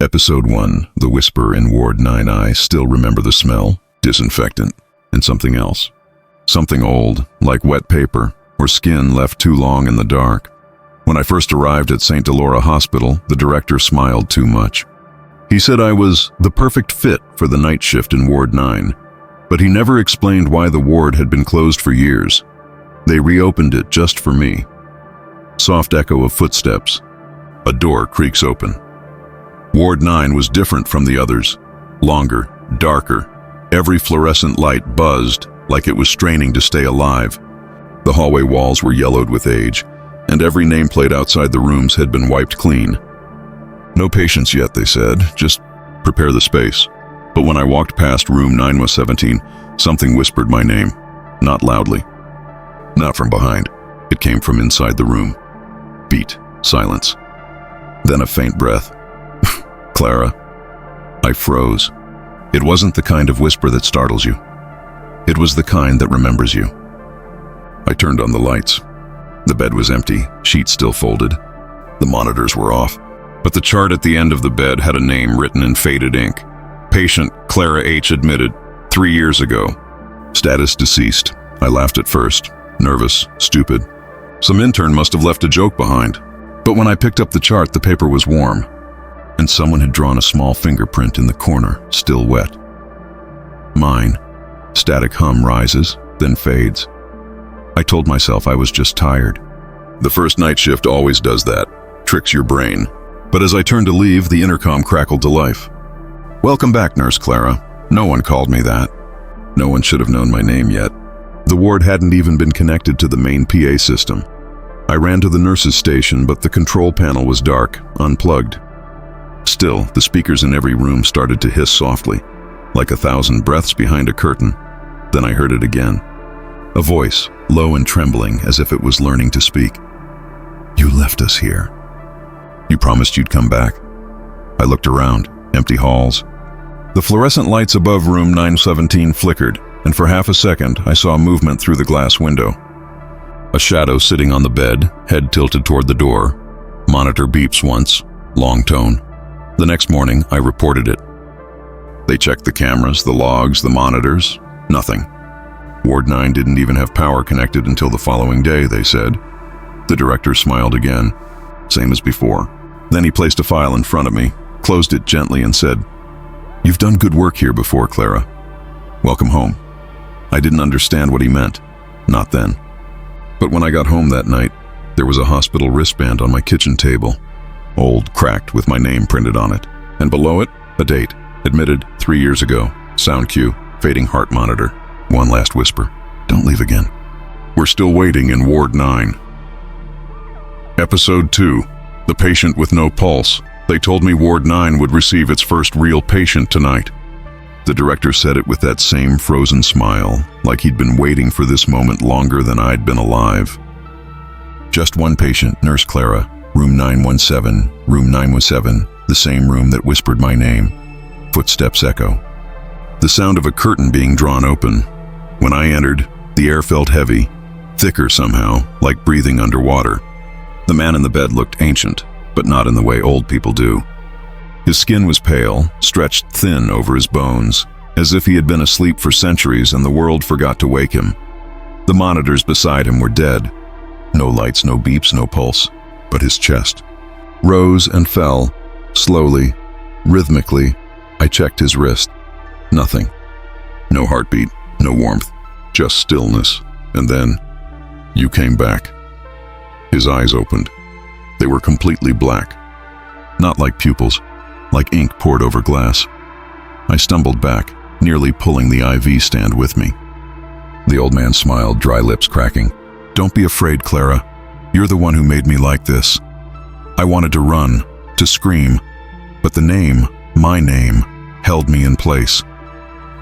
Episode 1, The Whisper in Ward 9. I still remember the smell, disinfectant, and something else. Something old, like wet paper, or skin left too long in the dark. When I first arrived at St. Delora Hospital, the director smiled too much. He said I was the perfect fit for the night shift in Ward 9, but he never explained why the ward had been closed for years. They reopened it just for me. Soft echo of footsteps. A door creaks open. Ward 9 was different from the others. Longer, darker. Every fluorescent light buzzed like it was straining to stay alive. The hallway walls were yellowed with age, and every nameplate outside the rooms had been wiped clean. No patients yet, they said. Just prepare the space. But when I walked past room 917, something whispered my name. Not loudly. Not from behind. It came from inside the room. Beat. Silence. Then a faint breath. Clara. I froze. It wasn't the kind of whisper that startles you. It was the kind that remembers you. I turned on the lights. The bed was empty, sheets still folded. The monitors were off, but the chart at the end of the bed had a name written in faded ink. Patient Clara H. admitted 3 years ago. Status deceased. I laughed at first. Nervous, stupid. Some intern must have left a joke behind. But when I picked up the chart, the paper was warm, and someone had drawn a small fingerprint in the corner, still wet. Mine. Static hum rises, then fades. I told myself I was just tired. The first night shift always does that, tricks your brain. But as I turned to leave, the intercom crackled to life. Welcome back, Nurse Clara. No one called me that. No one should have known my name yet. The ward hadn't even been connected to the main PA system. I ran to the nurse's station, but the control panel was dark, unplugged. Still, the speakers in every room started to hiss softly, like 1,000 breaths behind a curtain. Then I heard it again. A voice, low and trembling, as if it was learning to speak. You left us here. You promised you'd come back. I looked around, empty halls. The fluorescent lights above room 917 flickered, and for half a second I saw movement through the glass window. A shadow sitting on the bed, head tilted toward the door. Monitor beeps once, long tone. The next morning, I reported it. They checked the cameras, the logs, the monitors. Nothing. Ward 9 didn't even have power connected until the following day, they said. The director smiled again, same as before. Then he placed a file in front of me, closed it gently and said, You've done good work here before, Clara. Welcome home. I didn't understand what he meant. Not then. But when I got home that night, there was a hospital wristband on my kitchen table. Old, cracked, with my name printed on it. And below it, a date. Admitted 3 years ago. Sound cue. Fading heart monitor. One last whisper. Don't leave again. We're still waiting in Ward 9. Episode 2. The patient with no pulse. They told me Ward 9 would receive its first real patient tonight. The director said it with that same frozen smile, like he'd been waiting for this moment longer than I'd been alive. Just one patient, Nurse Clara, room 917, room 917, the same room that whispered my name. Footsteps echo. The sound of a curtain being drawn open. When I entered, the air felt heavy, thicker somehow, like breathing underwater. The man in the bed looked ancient, but not in the way old people do. His skin was pale, stretched thin over his bones, as if he had been asleep for centuries and the world forgot to wake him. The monitors beside him were dead. No lights, no beeps, no pulse, but his chest rose and fell, slowly, rhythmically. I checked his wrist. Nothing. No heartbeat, no warmth, just stillness. And then, you came back. His eyes opened. They were completely black. Not like pupils, like ink poured over glass. I stumbled back, nearly pulling the IV stand with me. The old man smiled, dry lips cracking. Don't be afraid, Clara. You're the one who made me like this. I wanted to run, to scream, but the name, my name, held me in place.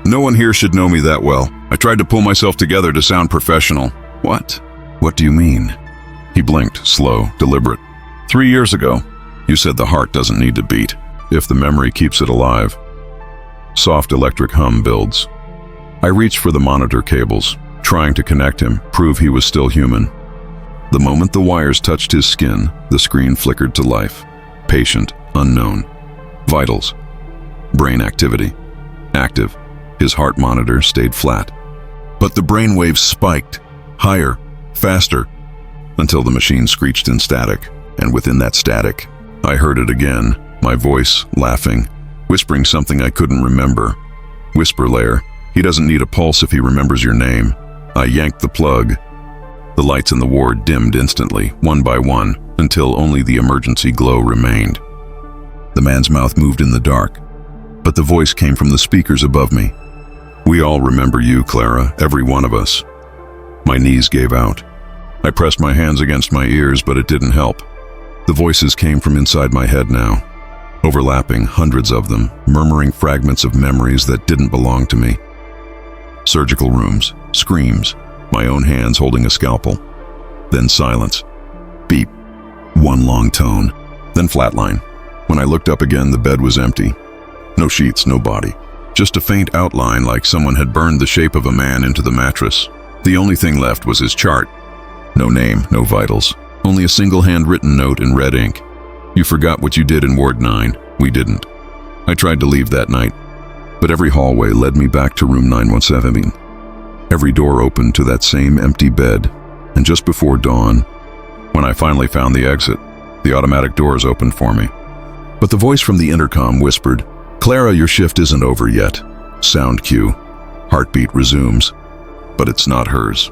No one here should know me that well. I tried to pull myself together to sound professional. What? What do you mean? He blinked, slow, deliberate. 3 years ago, you said the heart doesn't need to beat, if the memory keeps it alive. Soft electric hum builds. I reached for the monitor cables, trying to connect him, prove he was still human. The moment the wires touched his skin, the screen flickered to life. Patient, unknown. Vitals. Brain activity. Active. His heart monitor stayed flat. But the brain waves spiked, higher, faster, until the machine screeched in static, and within that static, I heard it again, my voice, laughing, whispering something I couldn't remember. Whisper layer, he doesn't need a pulse if he remembers your name. I yanked the plug. The lights in the ward dimmed instantly, one by one, until only the emergency glow remained. The man's mouth moved in the dark, but the voice came from the speakers above me. We all remember you, Clara, every one of us. My knees gave out. I pressed my hands against my ears, but it didn't help. The voices came from inside my head now, overlapping, hundreds of them, murmuring fragments of memories that didn't belong to me. Surgical rooms, screams, my own hands holding a scalpel. Then silence. Beep. One long tone. Then flatline. When I looked up again, the bed was empty. No sheets, no body. Just a faint outline like someone had burned the shape of a man into the mattress. The only thing left was his chart. No name, no vitals. Only a single handwritten note in red ink. You forgot what you did in Ward 9. We didn't. I tried to leave that night, but every hallway led me back to room 917. Every door opened to that same empty bed, and just before dawn, when I finally found the exit, the automatic doors opened for me. But the voice from the intercom whispered, "Clara, your shift isn't over yet." Sound cue. Heartbeat resumes, but it's not hers.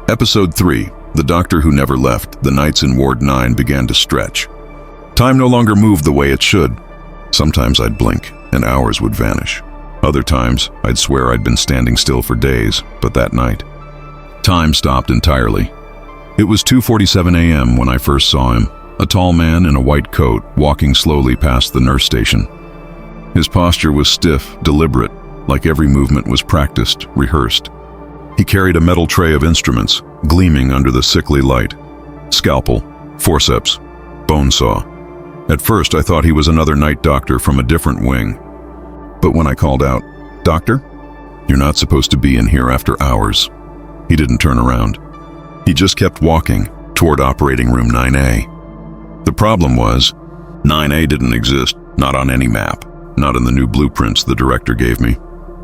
Episode 3. The doctor who never left. The nights in Ward 9 began to stretch. Time no longer moved the way it should. Sometimes I'd blink, and hours would vanish. Other times, I'd swear I'd been standing still for days, but that night, time stopped entirely. It was 2:47 a.m. when I first saw him, a tall man in a white coat walking slowly past the nurse station. His posture was stiff, deliberate, like every movement was practiced, rehearsed. He carried a metal tray of instruments, gleaming under the sickly light. Scalpel, forceps, bone saw. At first, I thought he was another night doctor from a different wing. But when I called out, "Doctor? You're not supposed to be in here after hours," he didn't turn around. He just kept walking toward operating room 9A. The problem was, 9A didn't exist, not on any map, not in the new blueprints the director gave me.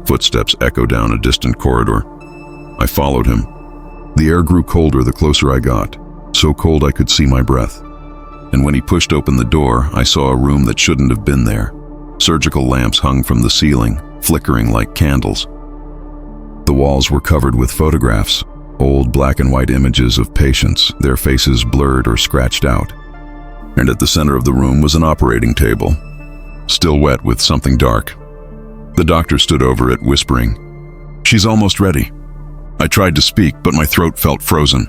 Footsteps echoed down a distant corridor. I followed him. The air grew colder the closer I got, so cold I could see my breath. And when he pushed open the door, I saw a room that shouldn't have been there. Surgical lamps hung from the ceiling, flickering like candles. The walls were covered with photographs, old black and white images of patients, their faces blurred or scratched out. And at the center of the room was an operating table, still wet with something dark. The doctor stood over it, whispering, "She's almost ready." I tried to speak, but my throat felt frozen.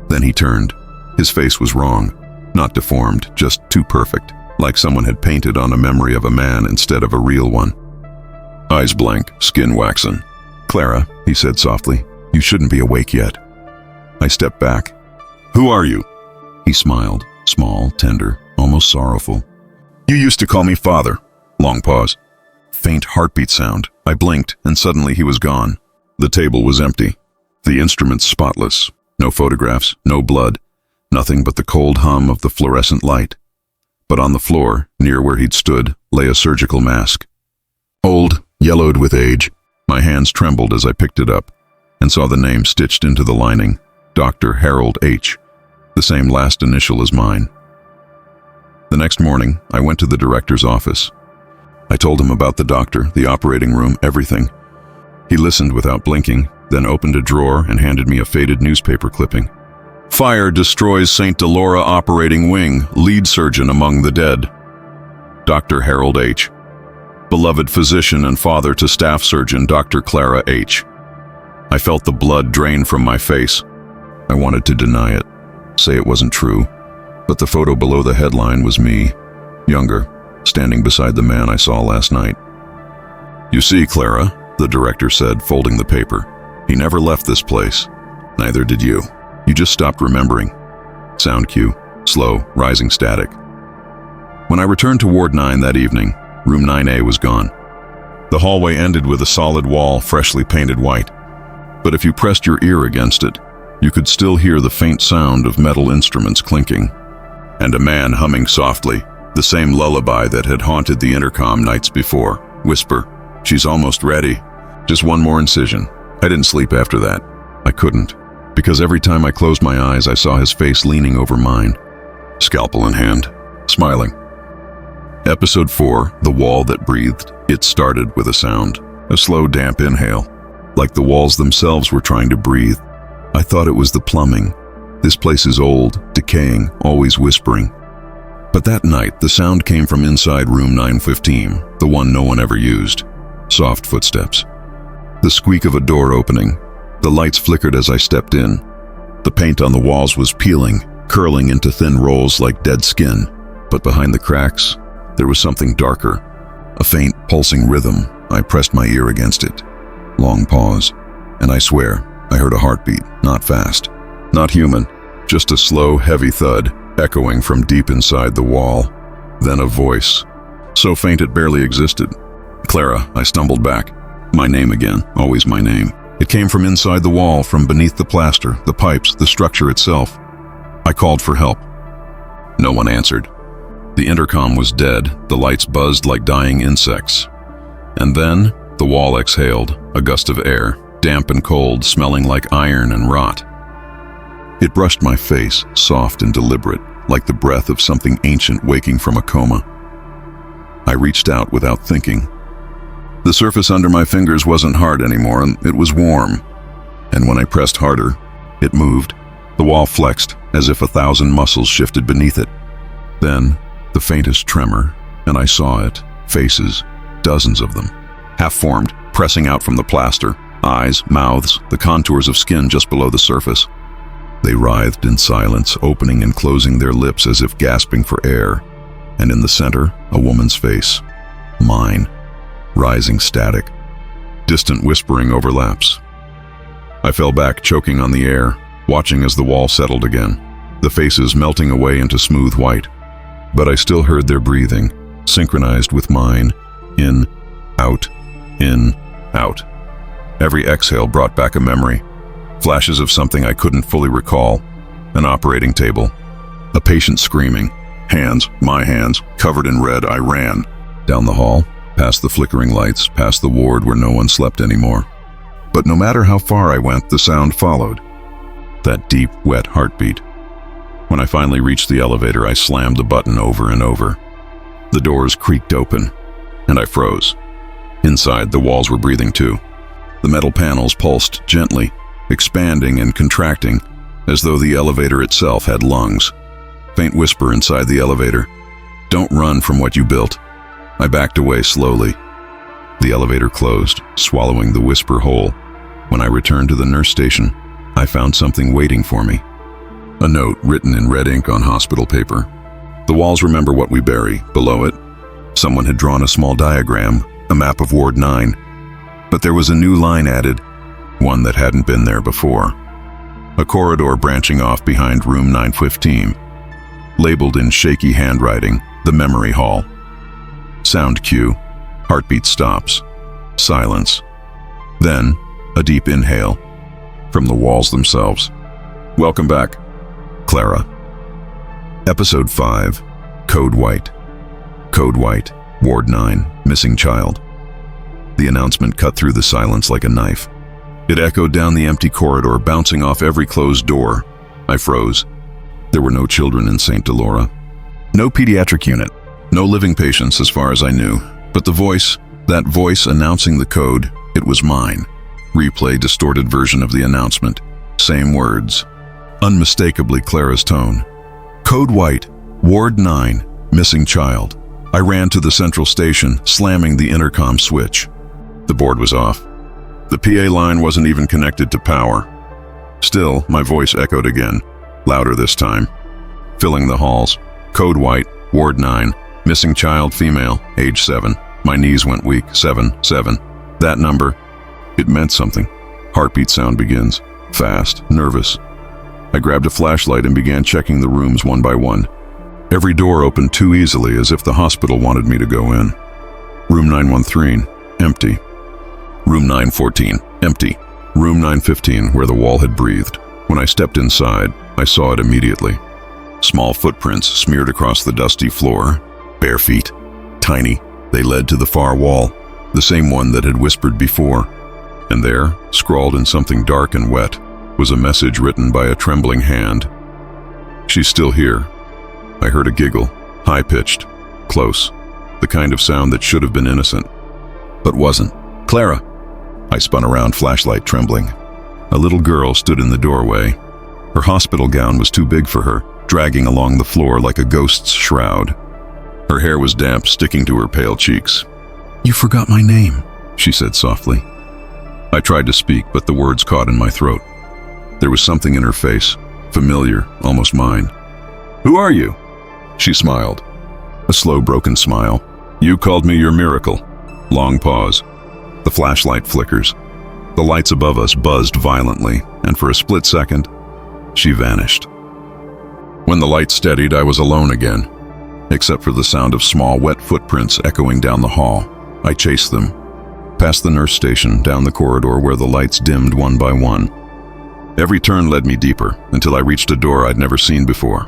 Then he turned. His face was wrong, not deformed, just too perfect, like someone had painted on a memory of a man instead of a real one. Eyes blank, skin waxen. "Clara," he said softly, "you shouldn't be awake yet." I stepped back. "Who are you?" He smiled, small, tender, almost sorrowful. "You used to call me father." Long pause. Faint heartbeat sound. I blinked, and suddenly he was gone. The table was empty. The instruments spotless. No photographs, no blood. Nothing but the cold hum of the fluorescent light. But on the floor, near where he'd stood, lay a surgical mask. Old, yellowed with age. My hands trembled as I picked it up and saw the name stitched into the lining, Dr. Harold H., the same last initial as mine. The next morning, I went to the director's office. I told him about the doctor, the operating room, everything. He listened without blinking, then opened a drawer and handed me a faded newspaper clipping. "Fire destroys St. Delora operating wing, lead surgeon among the dead. Dr. Harold H. Beloved physician and father to staff surgeon Dr. Clara H." I felt the blood drain from my face. I wanted to deny it, say it wasn't true, but the photo below the headline was me, younger, standing beside the man I saw last night. "You see, Clara," the director said, folding the paper, "he never left this place. Neither did you. You just stopped remembering." Sound cue, slow, rising static. When I returned to Ward 9 that evening, room 9A was gone. The hallway ended with a solid wall, freshly painted white. But if you pressed your ear against it, you could still hear the faint sound of metal instruments clinking, and a man humming softly, The same lullaby that had haunted the intercom nights before. Whisper, "She's almost ready. Just one more incision." I didn't sleep after that. I couldn't, because every time I closed my eyes, I saw his face leaning over mine, scalpel in hand, smiling. Episode 4, The Wall That Breathed. It started with a sound, a slow, damp inhale, like the walls themselves were trying to breathe. I thought it was the plumbing. This place is old, decaying, always whispering. But that night, the sound came from inside room 915, the one no one ever used. Soft footsteps. The squeak of a door opening. The lights flickered as I stepped in. The paint on the walls was peeling, curling into thin rolls like dead skin. But behind the cracks, there was something darker. A faint, pulsing rhythm. I pressed my ear against it. Long pause, and I swear, I heard a heartbeat, not fast, not human, just a slow, heavy thud, echoing from deep inside the wall. Then a voice, so faint it barely existed. "Clara," I stumbled back. My name again, always my name. It came from inside the wall, from beneath the plaster, the pipes, the structure itself. I called for help. No one answered. The intercom was dead, the lights buzzed like dying insects. And then, the wall exhaled, a gust of air, damp and cold, smelling like iron and rot. It brushed my face, soft and deliberate, like the breath of something ancient waking from a coma. I reached out without thinking. The surface under my fingers wasn't hard anymore, and it was warm. And when I pressed harder, it moved. The wall flexed, as if 1,000 muscles shifted beneath it. Then, the faintest tremor, and I saw it. Faces, dozens of them, half-formed, pressing out from the plaster. Eyes, mouths, the contours of skin just below the surface. They writhed in silence, opening and closing their lips as if gasping for air. And in the center, a woman's face. Mine. Rising static. Distant whispering overlaps. I fell back, choking on the air, watching as the wall settled again, the faces melting away into smooth white. But I still heard their breathing, synchronized with mine. In, out, in, out. Every exhale brought back a memory. Flashes of something I couldn't fully recall. An operating table. A patient screaming. Hands, my hands, covered in red. I ran. Down the hall, past the flickering lights, past the ward where no one slept anymore. But no matter how far I went, the sound followed. That deep, wet heartbeat. When I finally reached the elevator, I slammed the button over and over. The doors creaked open, and I froze. Inside, the walls were breathing too. The metal panels pulsed gently, expanding and contracting, as though the elevator itself had lungs. Faint whisper inside the elevator. "Don't run from what you built." I backed away slowly. The elevator closed, swallowing the whisper whole. When I returned to the nurse station, I found something waiting for me. A note written in red ink on hospital paper. The walls remember what we bury. Below it, someone had drawn a small diagram, a map of Ward 9. But there was a new line added, one that hadn't been there before. A corridor branching off behind room 915. Labeled in shaky handwriting, the memory hall. Sound cue. Heartbeat stops. Silence. Then, a deep inhale. From the walls themselves. "Welcome back, Clara." Episode 5. Code White. Code White, Ward 9, missing child. The announcement cut through the silence like a knife. It echoed down the empty corridor, bouncing off every closed door. I froze. There were no children in St. Delora. No pediatric unit. No living patients as far as I knew. But the voice, that voice announcing the code, it was mine. Replay distorted version of the announcement. Same words. Unmistakably Clara's tone. Code White, Ward 9, missing child. I ran to the central station, slamming the intercom switch. The board was off. The PA line wasn't even connected to power. Still, my voice echoed again, louder this time, filling the halls. Code White, Ward 9, missing child female, age 7. My knees went weak. 7. That number, it meant something. Heartbeat sound begins. Fast, nervous. I grabbed a flashlight and began checking the rooms one by one. Every door opened too easily, as if the hospital wanted me to go in. Room 913, empty. Room 914, empty. Room 915, where the wall had breathed. When I stepped inside, I saw it immediately. Small footprints smeared across the dusty floor. Bare feet. Tiny. They led to the far wall, the same one that had whispered before. And there, scrawled in something dark and wet, was a message written by a trembling hand. "She's still here." I heard a giggle, high-pitched, close, the kind of sound that should have been innocent, but wasn't. "Clara!" I spun around, flashlight trembling. A little girl stood in the doorway. Her hospital gown was too big for her, dragging along the floor like a ghost's shroud. Her hair was damp, sticking to her pale cheeks. "You forgot my name," she said softly. I tried to speak, but the words caught in my throat. There was something in her face, familiar, almost mine. "Who are you?" She smiled. A slow, broken smile. "You called me your miracle." Long pause. The flashlight flickers. The lights above us buzzed violently, and for a split second, she vanished. When the light steadied, I was alone again, except for the sound of small, wet footprints echoing down the hall. I chased them, past the nurse station, down the corridor where the lights dimmed one by one. Every turn led me deeper, until I reached a door I'd never seen before.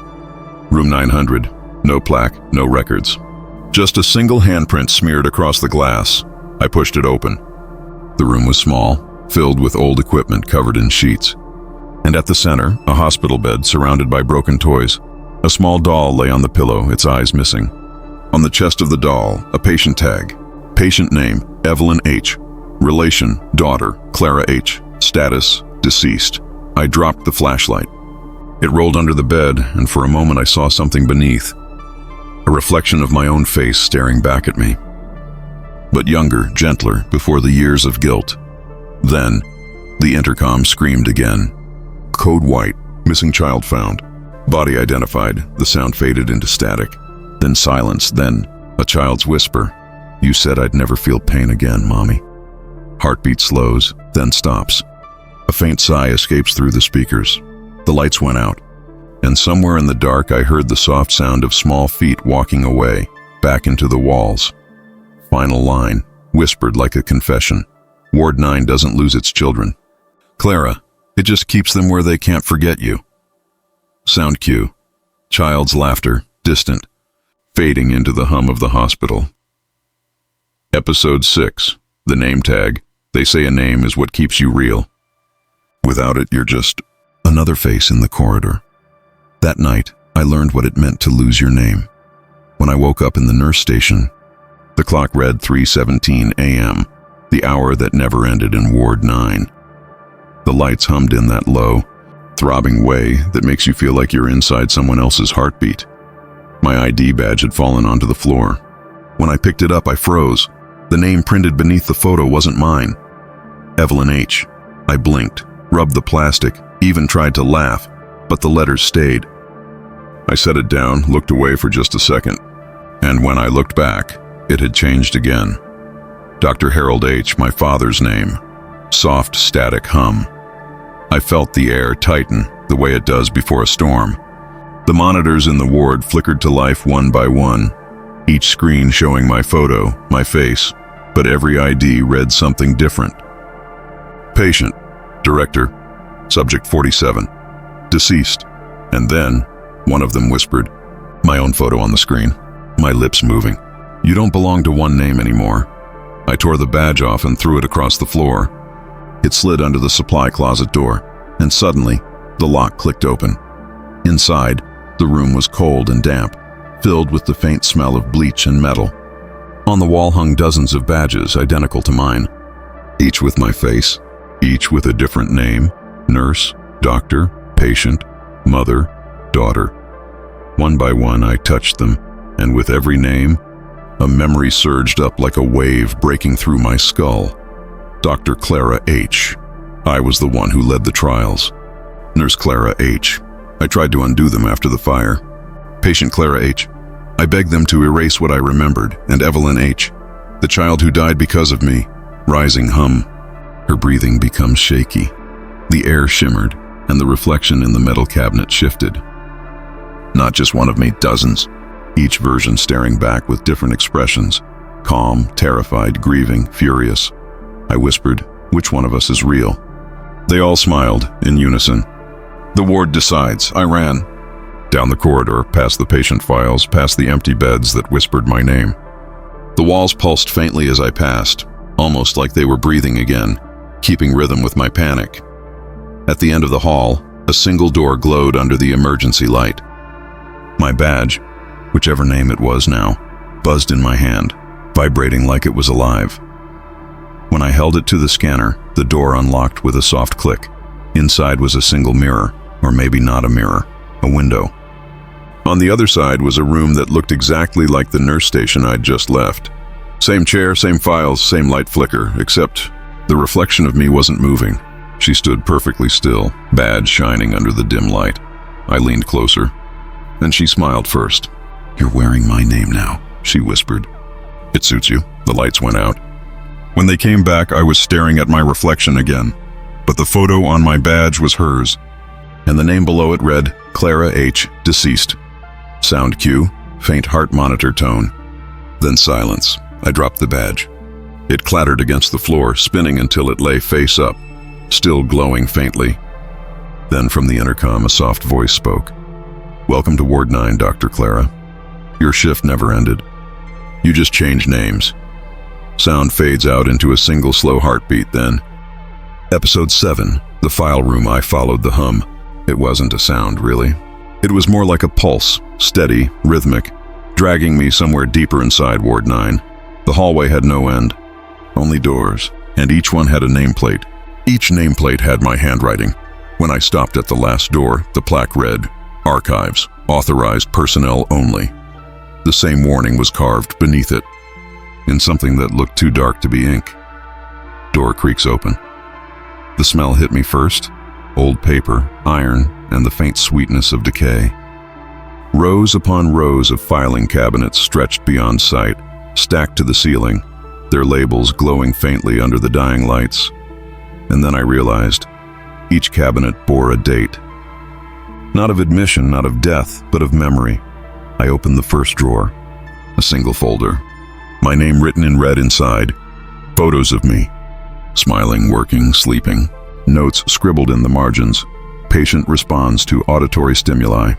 Room 900. No plaque, no records. Just a single handprint smeared across the glass. I pushed it open. The room was small, filled with old equipment covered in sheets. And at the center, a hospital bed surrounded by broken toys. A small doll lay on the pillow, its eyes missing. On the chest of the doll, a patient tag. Patient name, Evelyn H. Relation, daughter, Clara H. Status, deceased. I dropped the flashlight. It rolled under the bed, and for a moment I saw something beneath. A reflection of my own face staring back at me. But younger, gentler, before the years of guilt. Then, the intercom screamed again. "Code white, missing child found. Body identified." The sound faded into static. Then silence, then a child's whisper. "You said I'd never feel pain again, Mommy." Heartbeat slows, then stops. A faint sigh escapes through the speakers. The lights went out, and somewhere in the dark I heard the soft sound of small feet walking away, back into the walls. Final line, whispered like a confession. Ward 9 doesn't lose its children. Clara, it just keeps them where they can't forget you. Sound cue. Child's laughter, distant, fading into the hum of the hospital. Episode 6. The name tag. They say a name is what keeps you real. Without it, you're just another face in the corridor. That night, I learned what it meant to lose your name. When I woke up in the nurse station, the clock read 3:17 a.m., the hour that never ended in Ward 9. The lights hummed in that low, throbbing way that makes you feel like you're inside someone else's heartbeat. My ID badge had fallen onto the floor. When I picked it up, I froze. The name printed beneath the photo wasn't mine. Evelyn H. I blinked, rubbed the plastic, even tried to laugh, but the letters stayed. I set it down, looked away for just a second, and when I looked back, it had changed again. Dr. Harold H., my father's name. Soft, static hum. I felt the air tighten, the way it does before a storm. The monitors in the ward flickered to life one by one, each screen showing my photo, my face, but every ID read something different. Patient, director, subject 47, deceased, and then, one of them whispered, my own photo on the screen, my lips moving. You don't belong to one name anymore. I tore the badge off and threw it across the floor. It slid under the supply closet door, and suddenly, the lock clicked open. Inside, the room was cold and damp, filled with the faint smell of bleach and metal. On the wall hung dozens of badges identical to mine, each with my face, each with a different name: nurse, doctor, patient, mother, daughter. One by one, I touched them, and with every name, a memory surged up like a wave breaking through my skull. Dr. Clara H. I was the one who led the trials. Nurse Clara H. I tried to undo them after the fire. Patient Clara H. I begged them to erase what I remembered, and Evelyn H., the child who died because of me. Rising hum. Her breathing becomes shaky. The air shimmered, and the reflection in the metal cabinet shifted. Not just one of me, dozens. Each version staring back with different expressions. Calm, terrified, grieving, furious. I whispered, which one of us is real? They all smiled, in unison. The ward decides. I ran. Down the corridor, past the patient files, past the empty beds that whispered my name. The walls pulsed faintly as I passed, almost like they were breathing again, keeping rhythm with my panic. At the end of the hall, a single door glowed under the emergency light. My badge, whichever name it was now, buzzed in my hand, vibrating like it was alive. When I held it to the scanner, the door unlocked with a soft click. Inside was a single mirror, or maybe not a mirror, a window. On the other side was a room that looked exactly like the nurse station I'd just left. Same chair, same files, same light flicker, except the reflection of me wasn't moving. She stood perfectly still, badge shining under the dim light. I leaned closer, and she smiled first. "You're wearing my name now," she whispered. "It suits you." The lights went out. When they came back, I was staring at my reflection again, but the photo on my badge was hers, and the name below it read, Clara H., deceased. Sound cue, faint heart monitor tone. Then silence. I dropped the badge. It clattered against the floor, spinning until it lay face up, still glowing faintly. Then from the intercom, a soft voice spoke. "Welcome to Ward 9, Dr. Clara. Your shift never ended. You just changed names." Sound fades out into a single slow heartbeat then. Episode 7, the file room. I followed the hum. It wasn't a sound, really. It was more like a pulse, steady, rhythmic, dragging me somewhere deeper inside Ward 9. The hallway had no end, only doors, and each one had a nameplate. Each nameplate had my handwriting. When I stopped at the last door, the plaque read, Archives, authorized personnel only. The same warning was carved beneath it, in something that looked too dark to be ink. Door creaks open. The smell hit me first, old paper, iron, and the faint sweetness of decay. Rows upon rows of filing cabinets stretched beyond sight, stacked to the ceiling, their labels glowing faintly under the dying lights. And then I realized, each cabinet bore a date. Not of admission, not of death, but of memory. I opened the first drawer, a single folder. My name written in red inside, photos of me, smiling, working, sleeping, notes scribbled in the margins, patient responds to auditory stimuli.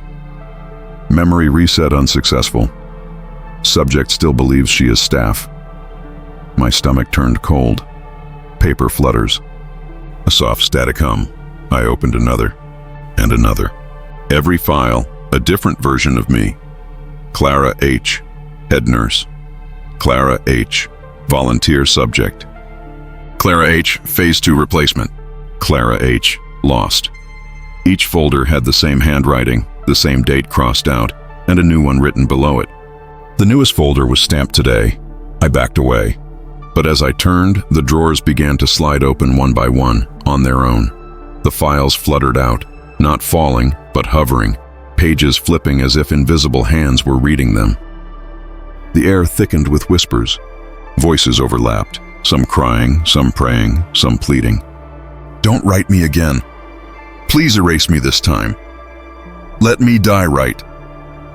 Memory reset unsuccessful. Subject still believes she is staff. My stomach turned cold. Paper flutters. A soft static hum. I opened another, and another. Every file, a different version of me. Clara H., head nurse. Clara H., volunteer subject. Clara H., phase 2 replacement. Clara H., lost. Each folder had the same handwriting, the same date crossed out, and a new one written below it. The newest folder was stamped today. I backed away. But as I turned, the drawers began to slide open one by one, on their own. The files fluttered out, not falling, but hovering, pages flipping as if invisible hands were reading them. The air thickened with whispers. Voices overlapped, some crying, some praying, some pleading. "Don't write me again. Please erase me this time. Let me die right."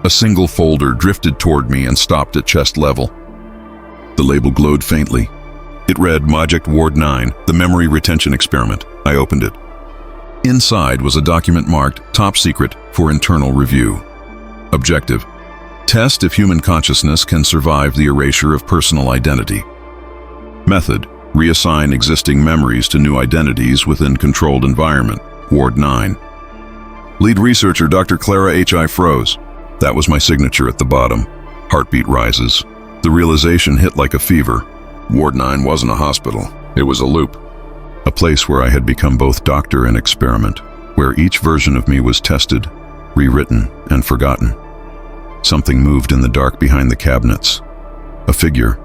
A single folder drifted toward me and stopped at chest level. The label glowed faintly. It read, Project Ward 9, the Memory Retention Experiment. I opened it. Inside was a document marked Top Secret for internal review. Objective: test if human consciousness can survive the erasure of personal identity. Method: reassign existing memories to new identities within controlled environment. Ward 9. Lead researcher Dr. Clara H. I froze. That was my signature at the bottom. Heartbeat rises. The realization hit like a fever. Ward 9 wasn't a hospital. It was a loop. A place where I had become both doctor and experiment, where each version of me was tested, rewritten, and forgotten. Something moved in the dark behind the cabinets. A figure.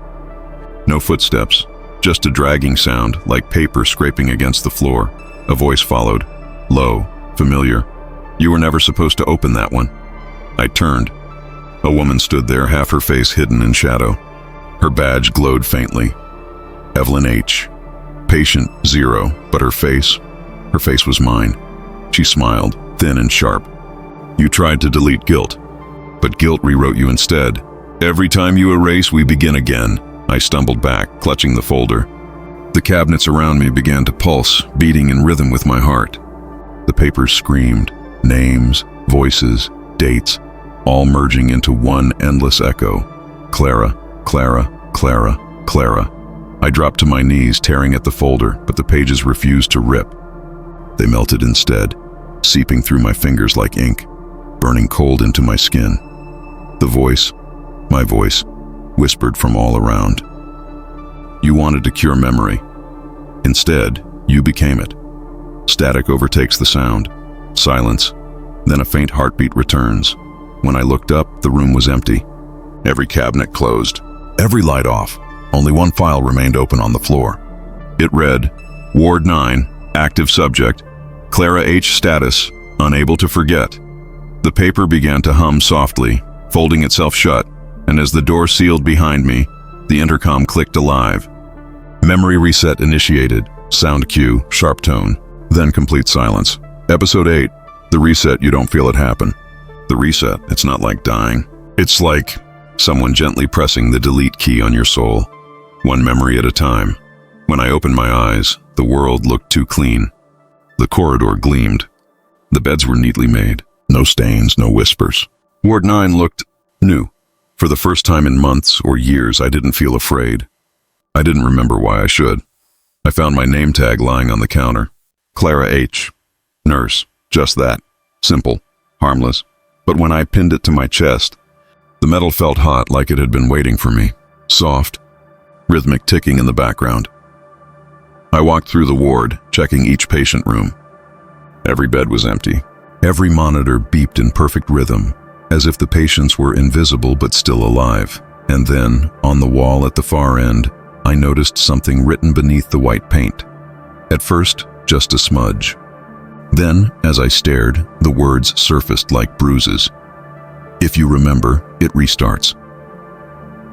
No footsteps, just a dragging sound, like paper scraping against the floor. A voice followed, low, familiar. "You were never supposed to open that one." I turned. A woman stood there, half her face hidden in shadow. Her badge glowed faintly. Evelyn H. Patient 0, but her face was mine. She smiled, thin and sharp. "You tried to delete guilt, but guilt rewrote you instead. Every time you erase, we begin again." I stumbled back, clutching the folder. The cabinets around me began to pulse, beating in rhythm with my heart. The papers screamed, names, voices, dates, all merging into one endless echo. Clara, Clara, Clara, Clara. I dropped to my knees, tearing at the folder, but the pages refused to rip. They melted instead, seeping through my fingers like ink, burning cold into my skin. The voice, my voice, whispered from all around. You wanted to cure memory. Instead, you became it. Static overtakes the sound. Silence. Then a faint heartbeat returns. When I looked up, the room was empty. Every cabinet closed. Every light off. Only one file remained open on the floor. It read, Ward 9, active subject, Clara H. status, unable to forget. The paper began to hum softly, folding itself shut, and as the door sealed behind me, the intercom clicked alive. Memory reset initiated. Sound cue, sharp tone, then complete silence. Episode 8, the reset, you don't feel it happen. The reset, it's not like dying. It's like someone gently pressing the delete key on your soul, one memory at a time. When I opened my eyes, the world looked too clean. The corridor gleamed. The beds were neatly made. No stains, no whispers. Ward 9 looked new. For the first time in months or years, I didn't feel afraid. I didn't remember why I should. I found my name tag lying on the counter. Clara H. Nurse. Just that. Simple. Harmless. But when I pinned it to my chest, the metal felt hot, like it had been waiting for me. Soft. Rhythmic ticking in the background. I walked through the ward, checking each patient room. Every bed was empty. Every monitor beeped in perfect rhythm, as if the patients were invisible but still alive. And then, on the wall at the far end, I noticed something written beneath the white paint. At first, just a smudge. Then, as I stared, the words surfaced like bruises. If you remember, it restarts.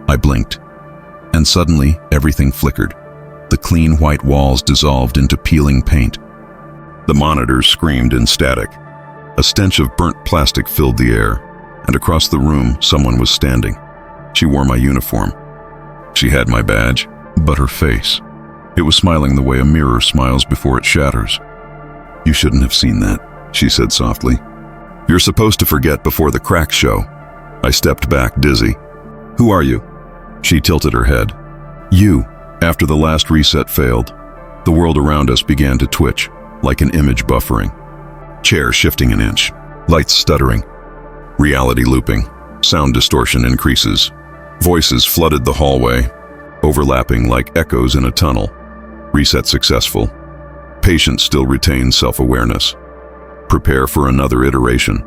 I blinked, and suddenly everything flickered. The clean white walls dissolved into peeling paint. The monitors screamed in static. A stench of burnt plastic filled the air, and across the room someone was standing. She wore my uniform. She had my badge, but her face. It was smiling the way a mirror smiles before it shatters. You shouldn't have seen that, she said softly. You're supposed to forget before the cracks show. I stepped back, dizzy. Who are you? She tilted her head. You. After the last reset failed, the world around us began to twitch, like an image buffering. Chair shifting an inch, lights stuttering, reality looping, sound distortion increases. Voices flooded the hallway, overlapping like echoes in a tunnel. Reset successful. Patient still retains self-awareness. Prepare for another iteration.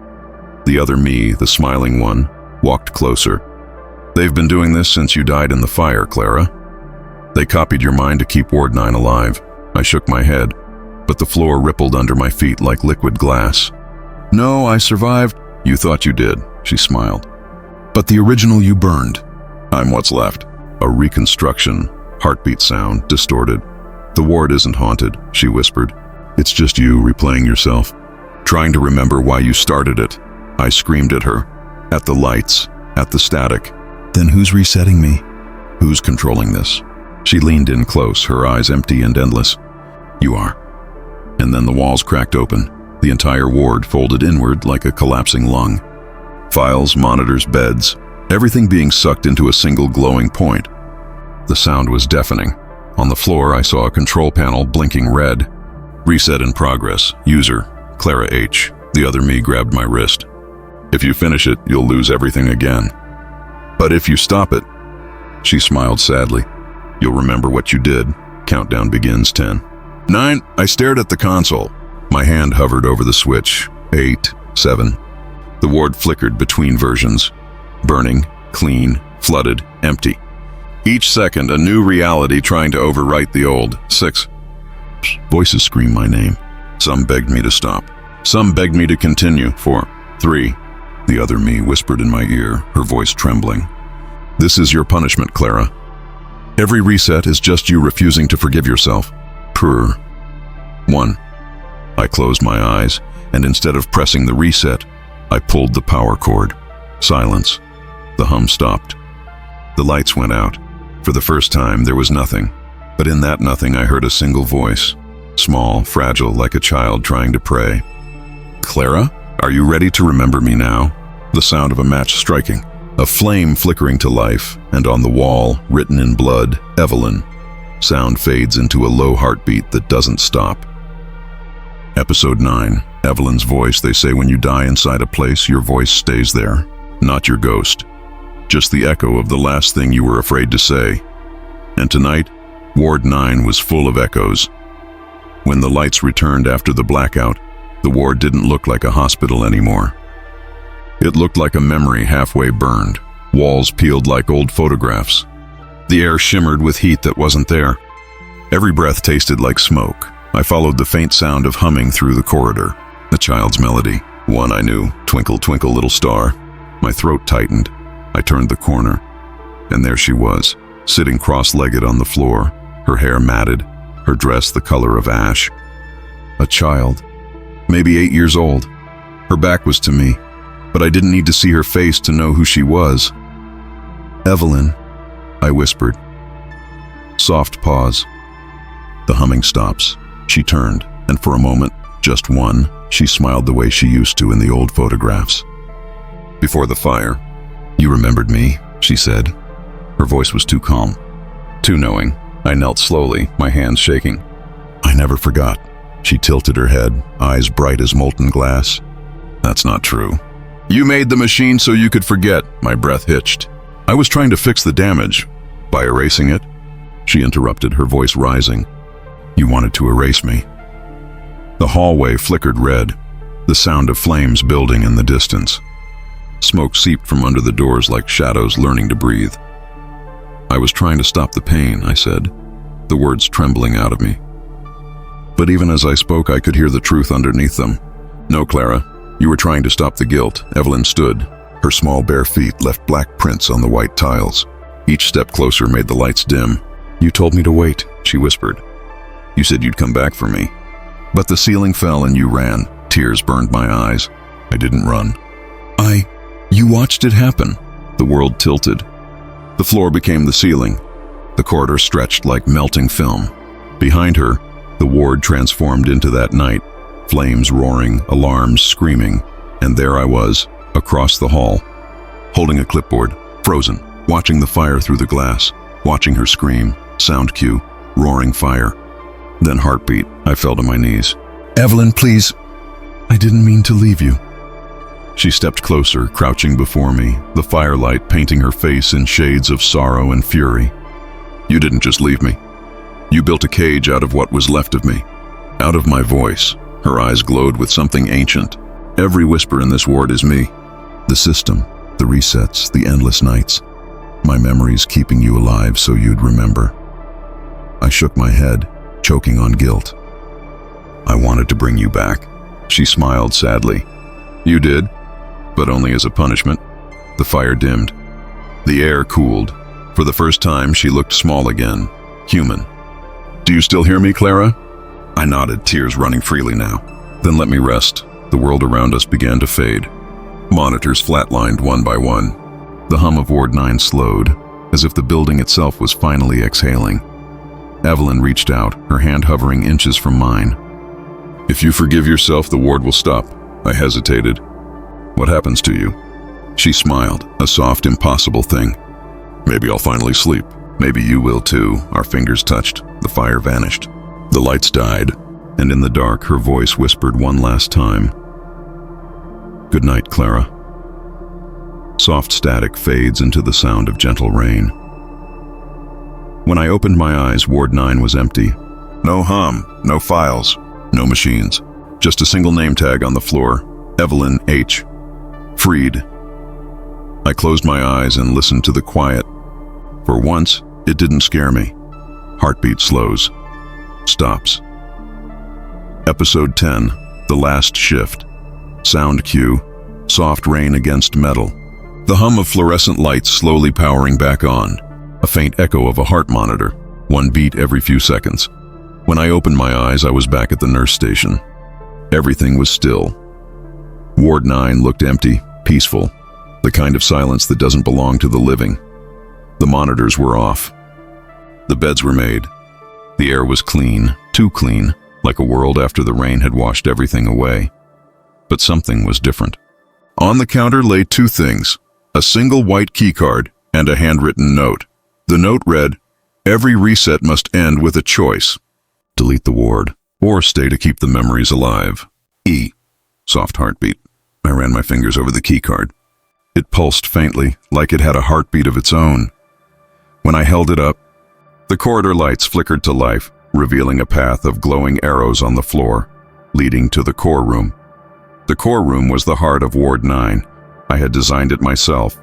The other me, the smiling one, walked closer. They've been doing this since you died in the fire, Clara. They copied your mind to keep Ward 9 alive. I shook my head, but the floor rippled under my feet like liquid glass. No, I survived. You thought you did, she smiled. But the original you burned. I'm what's left. A reconstruction, heartbeat sound, distorted. The ward isn't haunted, she whispered. It's just you replaying yourself, trying to remember why you started it. I screamed at her, at the lights, at the static. Then who's resetting me? Who's controlling this? She leaned in close, her eyes empty and endless. You are. And then the walls cracked open. The entire ward folded inward like a collapsing lung. Files, monitors, beds, everything being sucked into a single glowing point. The sound was deafening. On the floor, I saw a control panel blinking red. Reset in progress. User, Clara H. The other me grabbed my wrist. If you finish it, you'll lose everything again. But if you stop it, she smiled sadly, you'll remember what you did. Countdown begins. 10. 9. I stared at the console. My hand hovered over the switch. 8. 7. The ward flickered between versions. Burning, clean, flooded, empty. Each second, a new reality trying to overwrite the old. 6. Voices screamed my name. Some begged me to stop. Some begged me to continue. 4. 3. The other me whispered in my ear, her voice trembling. This is your punishment, Clara. Every reset is just you refusing to forgive yourself. Purr. 1. I closed my eyes, and instead of pressing the reset, I pulled the power cord. Silence. The hum stopped. The lights went out. For the first time, there was nothing. But in that nothing, I heard a single voice. Small, fragile, like a child trying to pray. Clara, are you ready to remember me now? The sound of a match striking, a flame flickering to life, and on the wall, written in blood, Evelyn. Sound fades into a low heartbeat that doesn't stop. Episode 9. Evelyn's voice. They say when you die inside a place, your voice stays there, not your ghost. Just the echo of the last thing you were afraid to say. And tonight, Ward 9 was full of echoes. When the lights returned after the blackout, the ward didn't look like a hospital anymore. It looked like a memory halfway burned, walls peeled like old photographs. The air shimmered with heat that wasn't there. Every breath tasted like smoke. I followed the faint sound of humming through the corridor, a child's melody, one I knew, Twinkle, Twinkle, Little Star. My throat tightened. I turned the corner, and there she was, sitting cross-legged on the floor, her hair matted, her dress the color of ash. A child, maybe 8 years old. Her back was to me, but I didn't need to see her face to know who she was. "Evelyn," I whispered. Soft pause. The humming stops. She turned, and for a moment, just one, she smiled the way she used to in the old photographs. "Before the fire, you remembered me," she said. Her voice was too calm, too knowing. I knelt slowly, my hands shaking. "I never forgot." She tilted her head, eyes bright as molten glass. "That's not true. You made the machine so you could forget." My breath hitched. "I was trying to fix the damage. By erasing it?" She interrupted, her voice rising. "You wanted to erase me." The hallway flickered red, the sound of flames building in the distance. Smoke seeped from under the doors like shadows learning to breathe. "I was trying to stop the pain," I said, the words trembling out of me. But even as I spoke, I could hear the truth underneath them. "No, Clara, you were trying to stop the guilt." Evelyn stood. Her small bare feet left black prints on the white tiles. Each step closer made the lights dim. "You told me to wait," she whispered. "You said you'd come back for me. But the ceiling fell and you ran." Tears burned my eyes. "I didn't run. You watched it happen." The world tilted. The floor became the ceiling. The corridor stretched like melting film. Behind her, the ward transformed into that night, flames roaring, alarms screaming, and there I was, across the hall, holding a clipboard, frozen, watching the fire through the glass, watching her scream, sound cue, roaring fire. Then heartbeat. I fell to my knees. "Evelyn, please. I didn't mean to leave you." She stepped closer, crouching before me, the firelight painting her face in shades of sorrow and fury. "You didn't just leave me. You built a cage out of what was left of me, out of my voice." Her eyes glowed with something ancient. "Every whisper in this ward is me. The system, the resets, the endless nights. My memories keeping you alive so you'd remember." I shook my head, choking on guilt. "I wanted to bring you back." She smiled sadly. "You did, but only as a punishment." The fire dimmed. The air cooled. For the first time, she looked small again, human. "Do you still hear me, Clara?" I nodded, tears running freely now. "Then let me rest." The world around us began to fade. Monitors flatlined one by one. The hum of Ward 9 slowed, as if the building itself was finally exhaling. Evelyn reached out, her hand hovering inches from mine. "If you forgive yourself, the ward will stop." I hesitated. "What happens to you?" She smiled, a soft, impossible thing. "Maybe I'll finally sleep. Maybe you will too." Our fingers touched. The fire vanished. The lights died, and in the dark, her voice whispered one last time. "Good night, Clara." Soft static fades into the sound of gentle rain. When I opened my eyes, Ward 9 was empty. No hum, no files, no machines. Just a single name tag on the floor. Evelyn H. Freed. I closed my eyes and listened to the quiet. For once, it didn't scare me. Heartbeat slows. Stops. Episode 10. The Last Shift. Sound cue. Soft rain against metal. The hum of fluorescent lights slowly powering back on. A faint echo of a heart monitor. One beat every few seconds. When I opened my eyes, I was back at the nurse station. Everything was still. Ward 9 looked empty, peaceful. The kind of silence that doesn't belong to the living. The monitors were off. The beds were made. The air was clean, too clean, like a world after the rain had washed everything away. But something was different. On the counter lay two things, a single white keycard and a handwritten note. The note read, "Every reset must end with a choice. Delete the ward, or stay to keep the memories alive. E." Soft heartbeat. I ran my fingers over the keycard. It pulsed faintly, like it had a heartbeat of its own. When I held it up, the corridor lights flickered to life, revealing a path of glowing arrows on the floor, leading to the core room. The core room was the heart of Ward 9. I had designed it myself,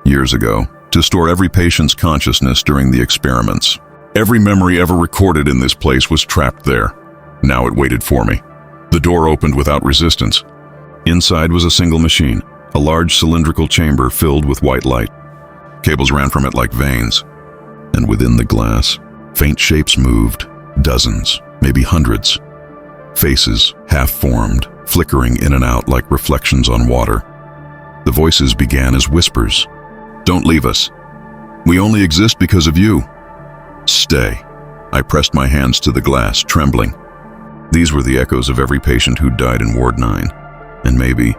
years ago, to store every patient's consciousness during the experiments. Every memory ever recorded in this place was trapped there. Now it waited for me. The door opened without resistance. Inside was a single machine, a large cylindrical chamber filled with white light. Cables ran from it like veins. And within the glass, faint shapes moved, dozens, maybe hundreds. Faces, half-formed, flickering in and out like reflections on water. The voices began as whispers. "Don't leave us. We only exist because of you. Stay." I pressed my hands to the glass, trembling. These were the echoes of every patient who died in Ward 9, and maybe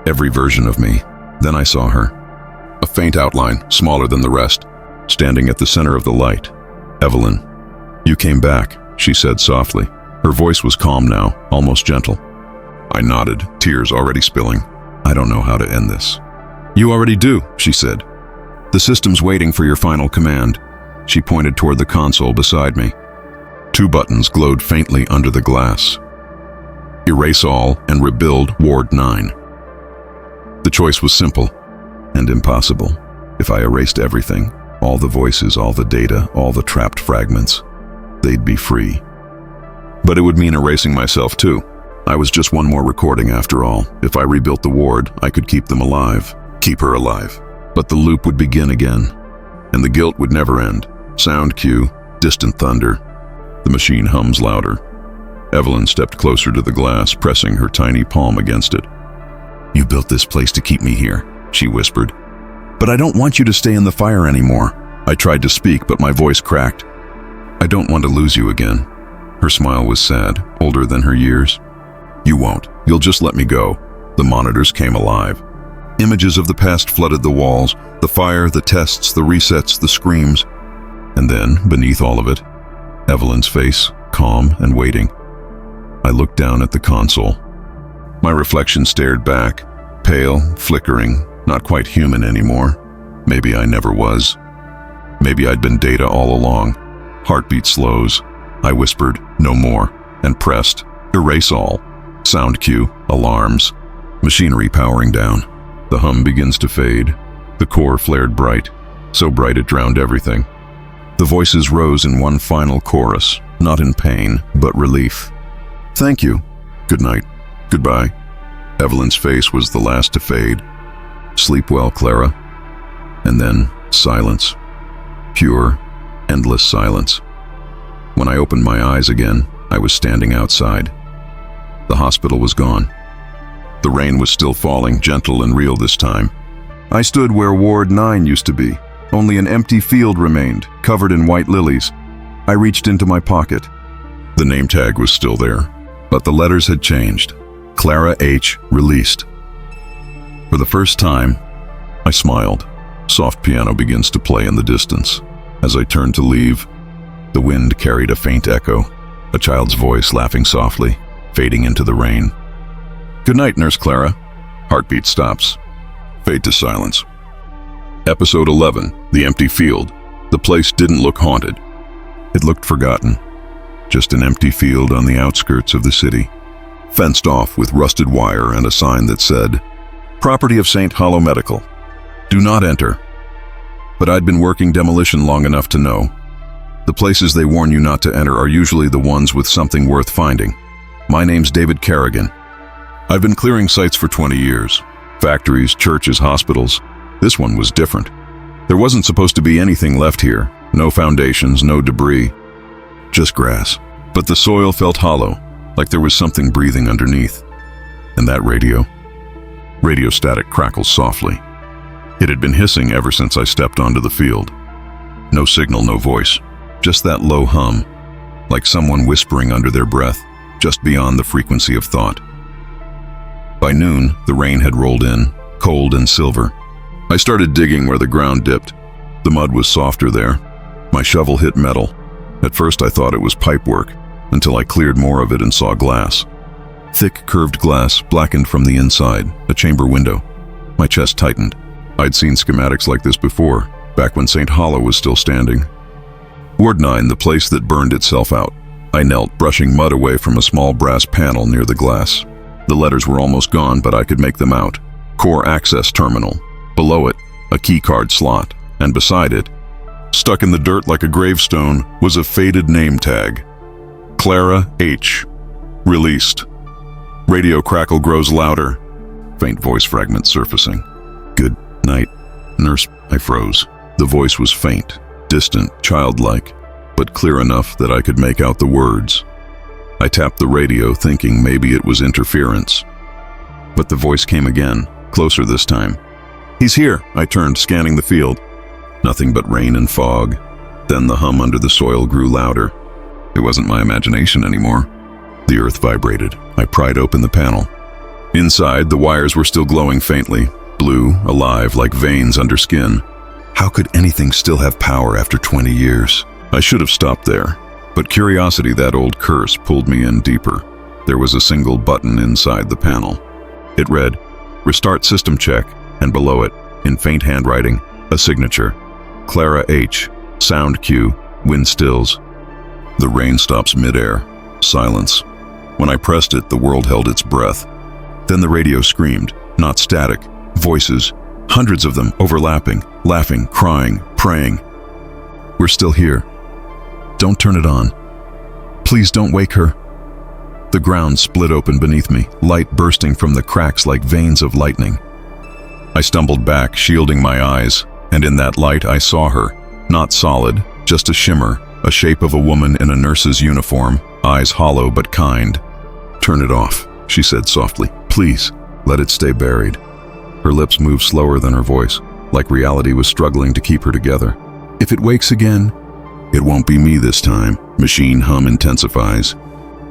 every version of me. Then I saw her. A faint outline, smaller than the rest, standing at the center of the light. "Evelyn, you came back," she said softly. Her voice was calm now, almost gentle. I nodded, tears already spilling. "I don't know how to end this." "You already do," she said. "The system's waiting for your final command." She pointed toward the console beside me. Two buttons glowed faintly under the glass. Erase all and rebuild Ward 9. The choice was simple and impossible. If I erased everything, all the voices, all the data, all the trapped fragments, they'd be free. But it would mean erasing myself too. I was just one more recording after all. If I rebuilt the ward, I could keep them alive, keep her alive. But the loop would begin again, and the guilt would never end. Sound cue, distant thunder. The machine hums louder. Evelyn stepped closer to the glass, pressing her tiny palm against it. "You built this place to keep me here," she whispered. "But I don't want you to stay in the fire anymore." I tried to speak, but my voice cracked. "I don't want to lose you again." Her smile was sad, older than her years. "You won't. You'll just let me go." The monitors came alive. Images of the past flooded the walls, the fire, the tests, the resets, the screams. And then, beneath all of it, Evelyn's face, calm and waiting. I looked down at the console. My reflection stared back, pale, flickering, not quite human anymore. Maybe I never was. Maybe I'd been data all along. Heartbeat slows. I whispered, "No more," and pressed, "Erase all." Sound cue, alarms, machinery powering down. The hum begins to fade. The core flared bright, so bright it drowned everything. The voices rose in one final chorus, not in pain, but relief. "Thank you. Good night. Goodbye." Evelyn's face was the last to fade. "Sleep well, Clara." And then silence. Pure, endless silence. When I opened my eyes again, I was standing outside. The hospital was gone. The rain was still falling, gentle and real this time. I stood where Ward 9 used to be. Only an empty field remained, covered in white lilies. I reached into my pocket. The name tag was still there, but the letters had changed. Clara H. released. For the first time, I smiled. Soft piano begins to play in the distance. As I turned to leave, the wind carried a faint echo, a child's voice laughing softly, fading into the rain. "Good night, Nurse Clara." Heartbeat stops. Fade to silence. Episode 11, The Empty Field. The place didn't look haunted. It looked forgotten. Just an empty field on the outskirts of the city, fenced off with rusted wire and a sign that said, "Property of St. Hollow Medical. Do not enter." But I'd been working demolition long enough to know. The places they warn you not to enter are usually the ones with something worth finding. My name's David Kerrigan. I've been clearing sites for 20 years. Factories, churches, hospitals. This one was different. There wasn't supposed to be anything left here. No foundations, no debris. Just grass. But the soil felt hollow, like there was something breathing underneath. And that radio static crackles softly. It had been hissing ever since I stepped onto the field. No signal, no voice. Just that low hum, like someone whispering under their breath, just beyond the frequency of thought. By noon, the rain had rolled in, cold and silver. I started digging where the ground dipped. The mud was softer there. My shovel hit metal. At first I thought it was pipework, until I cleared more of it and saw glass. Thick, curved glass, blackened from the inside, a chamber window. My chest tightened. I'd seen schematics like this before, back when St. Hollow was still standing. Ward 9, the place that burned itself out. I knelt, brushing mud away from a small brass panel near the glass. The letters were almost gone, but I could make them out. Core access terminal. Below it, a keycard slot, and beside it, stuck in the dirt like a gravestone, was a faded name tag. Clara H. Released. Radio crackle grows louder. Faint voice fragment surfacing. Good night, nurse. I froze. The voice was faint, distant, childlike, but clear enough that I could make out the words. I tapped the radio, thinking maybe it was interference. But the voice came again, closer this time. He's here, I turned, scanning the field. Nothing but rain and fog. Then the hum under the soil grew louder. It wasn't my imagination anymore. The earth vibrated. I pried open the panel. Inside, the wires were still glowing faintly, blue, alive, like veins under skin. How could anything still have power after 20 years? I should have stopped there, but curiosity, that old curse, pulled me in deeper. There was a single button inside the panel. It read, "Restart system check," and below it, in faint handwriting, a signature. Clara H. Sound cue. Wind stills. The rain stops midair. Silence. When I pressed it, the world held its breath. Then the radio screamed, not static, voices, hundreds of them overlapping, laughing, crying, praying. "We're still here. Don't turn it on. Please don't wake her." The ground split open beneath me, light bursting from the cracks like veins of lightning. I stumbled back, shielding my eyes, and in that light I saw her, not solid, just a shimmer, a shape of a woman in a nurse's uniform, eyes hollow but kind. "Turn it off," she said softly. "Please, let it stay buried." Her lips moved slower than her voice, like reality was struggling to keep her together. "If it wakes again, it won't be me this time." Machine hum intensifies.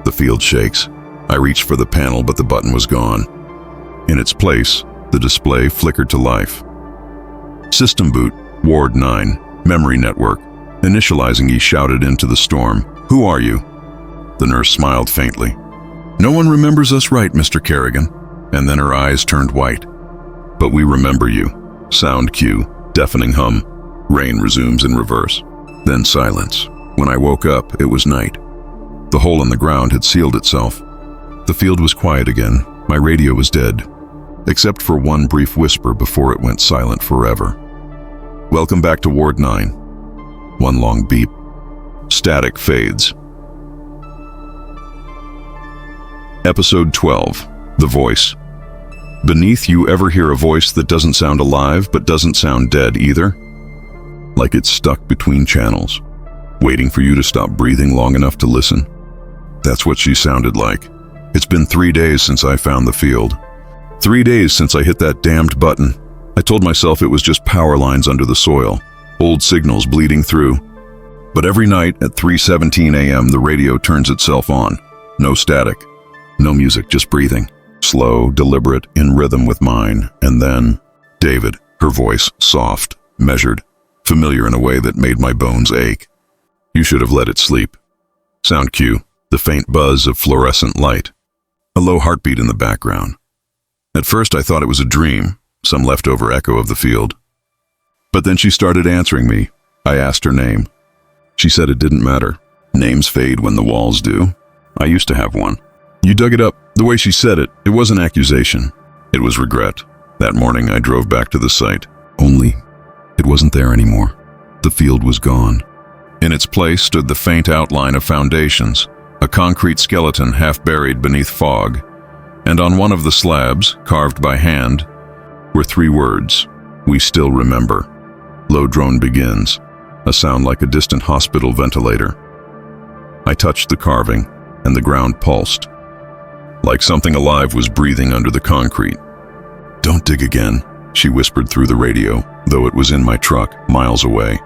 The field shakes. I reached for the panel, but the button was gone. In its place, the display flickered to life. System boot, Ward 9, memory network. Initializing, he shouted into the storm. "Who are you?" The nurse smiled faintly. "No one remembers us right, Mr. Kerrigan." And then her eyes turned white. "But we remember you." Sound cue, deafening hum. Rain resumes in reverse. Then silence. When I woke up, it was night. The hole in the ground had sealed itself. The field was quiet again. My radio was dead, except for one brief whisper before it went silent forever. "Welcome back to Ward 9. One long beep. Static fades. Episode 12. The Voice. Beneath, you ever hear a voice that doesn't sound alive but doesn't sound dead either? Like it's stuck between channels, waiting for you to stop breathing long enough to listen. That's what she sounded like. It's been 3 days since I found the field. 3 days since I hit that damned button. I told myself it was just power lines under the soil, old signals bleeding through. But every night at 3:17 a.m. the radio turns itself on. No static, no music, just breathing. Slow, deliberate, in rhythm with mine. And then, David, her voice, soft, measured, familiar in a way that made my bones ache. "You should have let it sleep." Sound cue, the faint buzz of fluorescent light. A low heartbeat in the background. At first I thought it was a dream, some leftover echo of the field. But then she started answering me. I asked her name. She said it didn't matter. Names fade when the walls do. I used to have one. You dug it up. The way she said it, it was an accusation. It was regret. That morning I drove back to the site. Only, it wasn't there anymore. The field was gone. In its place stood the faint outline of foundations, a concrete skeleton half buried beneath fog. And on one of the slabs, carved by hand, were 3 words, "We still remember." Low drone begins, a sound like a distant hospital ventilator. I touched the carving, and the ground pulsed, like something alive was breathing under the concrete. "Don't dig again," she whispered through the radio, though it was in my truck, miles away.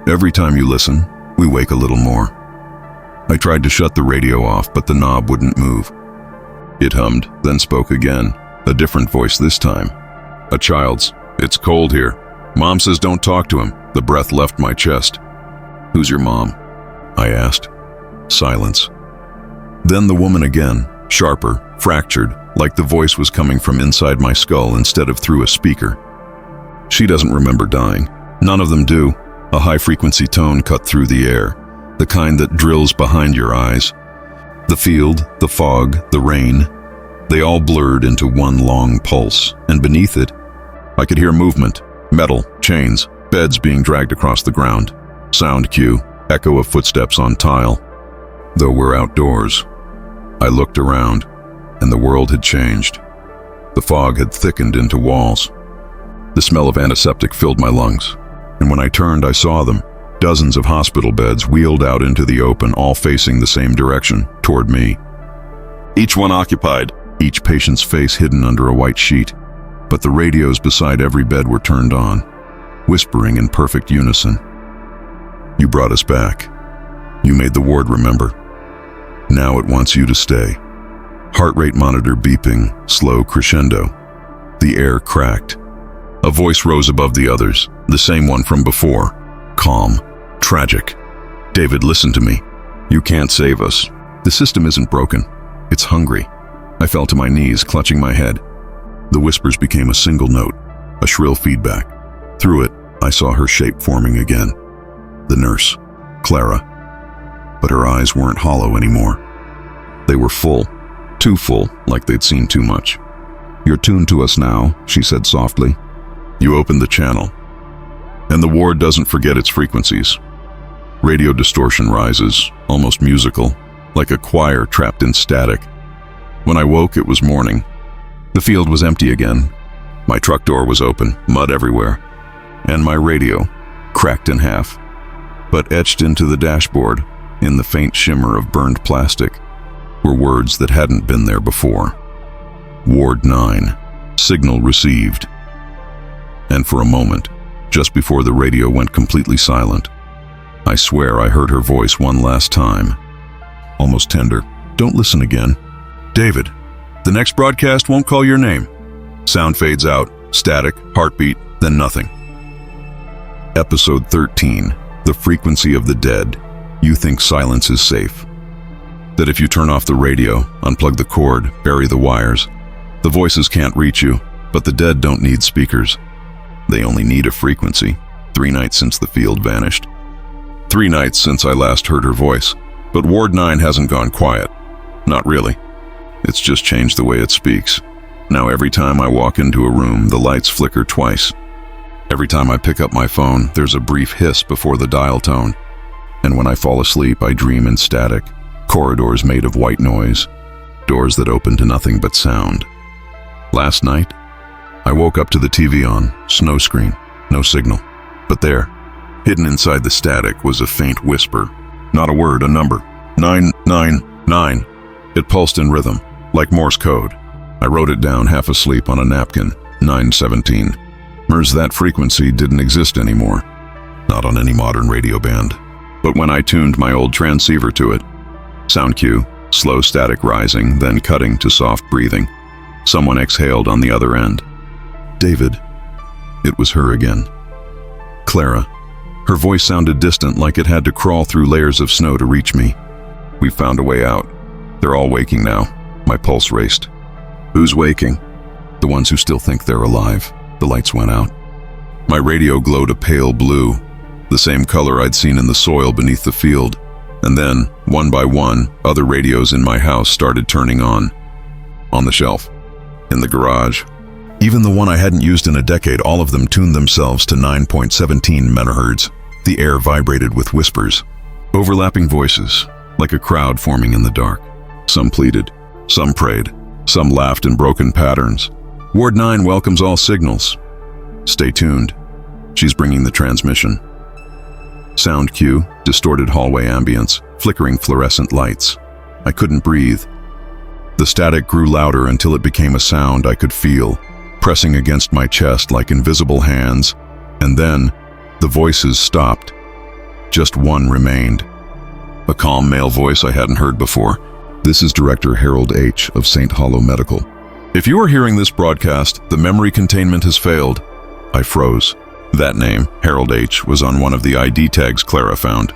"Every time you listen, we wake a little more." I tried to shut the radio off, but the knob wouldn't move. It hummed, then spoke again, A different voice this time. A child's. "It's cold here. Mom says don't talk to him." The breath left my chest. "Who's your mom?" I asked. Silence. Then the woman again, sharper, fractured, like the voice was coming from inside my skull instead of through a speaker. "She doesn't remember dying. None of them do." A high-frequency tone cut through the air, the kind that drills behind your eyes. The field, the fog, the rain, they all blurred into one long pulse, and beneath it, I could hear movement, metal, chains, beds being dragged across the ground. Sound cue, echo of footsteps on tile. Though we're outdoors, I looked around, and the world had changed. The fog had thickened into walls. The smell of antiseptic filled my lungs, and when I turned, I saw them. Dozens of hospital beds wheeled out into the open, all facing the same direction, toward me. Each one occupied, each patient's face hidden under a white sheet. But the radios beside every bed were turned on, whispering in perfect unison. "You brought us back. You made the ward remember. Now it wants you to stay." Heart rate monitor beeping, slow crescendo. The air cracked. A voice rose above the others, the same one from before. Calm, tragic. "David, listen to me. You can't save us. The system isn't broken. It's hungry." I fell to my knees, clutching my head. The whispers became a single note, a shrill feedback. Through it, I saw her shape forming again. The nurse, Clara. But her eyes weren't hollow anymore. They were full, too full, like they'd seen too much. "You're tuned to us now," she said softly. "You opened the channel. And the ward doesn't forget its frequencies." Radio distortion rises, almost musical, like a choir trapped in static. When I woke, it was morning. The field was empty again. My truck door was open, mud everywhere. And my radio, cracked in half. But etched into the dashboard, in the faint shimmer of burned plastic, were words that hadn't been there before. "Ward 9, signal received." And for a moment, just before the radio went completely silent, I swear I heard her voice one last time, almost tender. "Don't listen again. David, the next broadcast won't call your name." Sound fades out, static, heartbeat, then nothing. Episode 13, The Frequency of the Dead. You think silence is safe. That if you turn off the radio, unplug the cord, bury the wires, the voices can't reach you, but the dead don't need speakers. They only need a frequency. 3 nights since the field vanished. 3 nights since I last heard her voice. But Ward 9 hasn't gone quiet. Not really. It's just changed the way it speaks. Now every time I walk into a room, the lights flicker twice. Every time I pick up my phone, there's a brief hiss before the dial tone. And when I fall asleep, I dream in static. Corridors made of white noise. Doors that open to nothing but sound. Last night, I woke up to the TV on, snow screen, no signal. But there, hidden inside the static, was a faint whisper. Not a word, a number. 999. It pulsed in rhythm, like Morse code. I wrote it down half asleep on a napkin. 917. That frequency didn't exist anymore. Not on any modern radio band. But when I tuned my old transceiver to it, sound cue, slow static rising, then cutting to soft breathing. Someone exhaled on the other end. "David." It was her again. Clara. Her voice sounded distant, like it had to crawl through layers of snow to reach me. "We found a way out. They're all waking now." My pulse raced. "Who's waking?" "The ones who still think they're alive." The lights went out. My radio glowed a pale blue, the same color I'd seen in the soil beneath the field. And then, one by one, other radios in my house started turning on. On the shelf. In the garage. Even the one I hadn't used in a decade, all of them tuned themselves to 9.17 megahertz. The air vibrated with whispers. Overlapping voices, like a crowd forming in the dark. Some pleaded, some prayed, some laughed in broken patterns. "Ward 9 welcomes all signals. Stay tuned. She's bringing the transmission." Sound cue, distorted hallway ambience, flickering fluorescent lights. I couldn't breathe. The static grew louder until it became a sound I could feel, pressing against my chest like invisible hands. And then, the voices stopped. Just one remained. A calm male voice I hadn't heard before. "This is Director Harold H. of St. Hollow Medical. If you are hearing this broadcast, the memory containment has failed. I froze. That name, Harold H., was on one of the ID tags Clara found.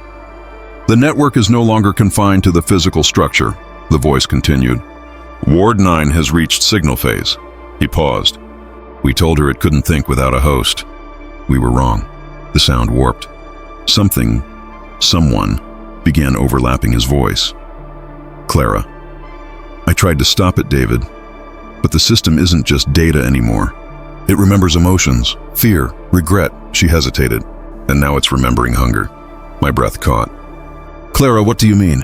The network is no longer confined to the physical structure, the voice continued. Ward 9 has reached signal phase. He paused. We told her it couldn't think without a host. We were wrong. The sound warped. Someone began overlapping his voice. Clara. I tried to stop it, David, but the system isn't just data anymore. It remembers emotions, fear, regret. She hesitated, and now it's remembering hunger. My breath caught. Clara, what do you mean?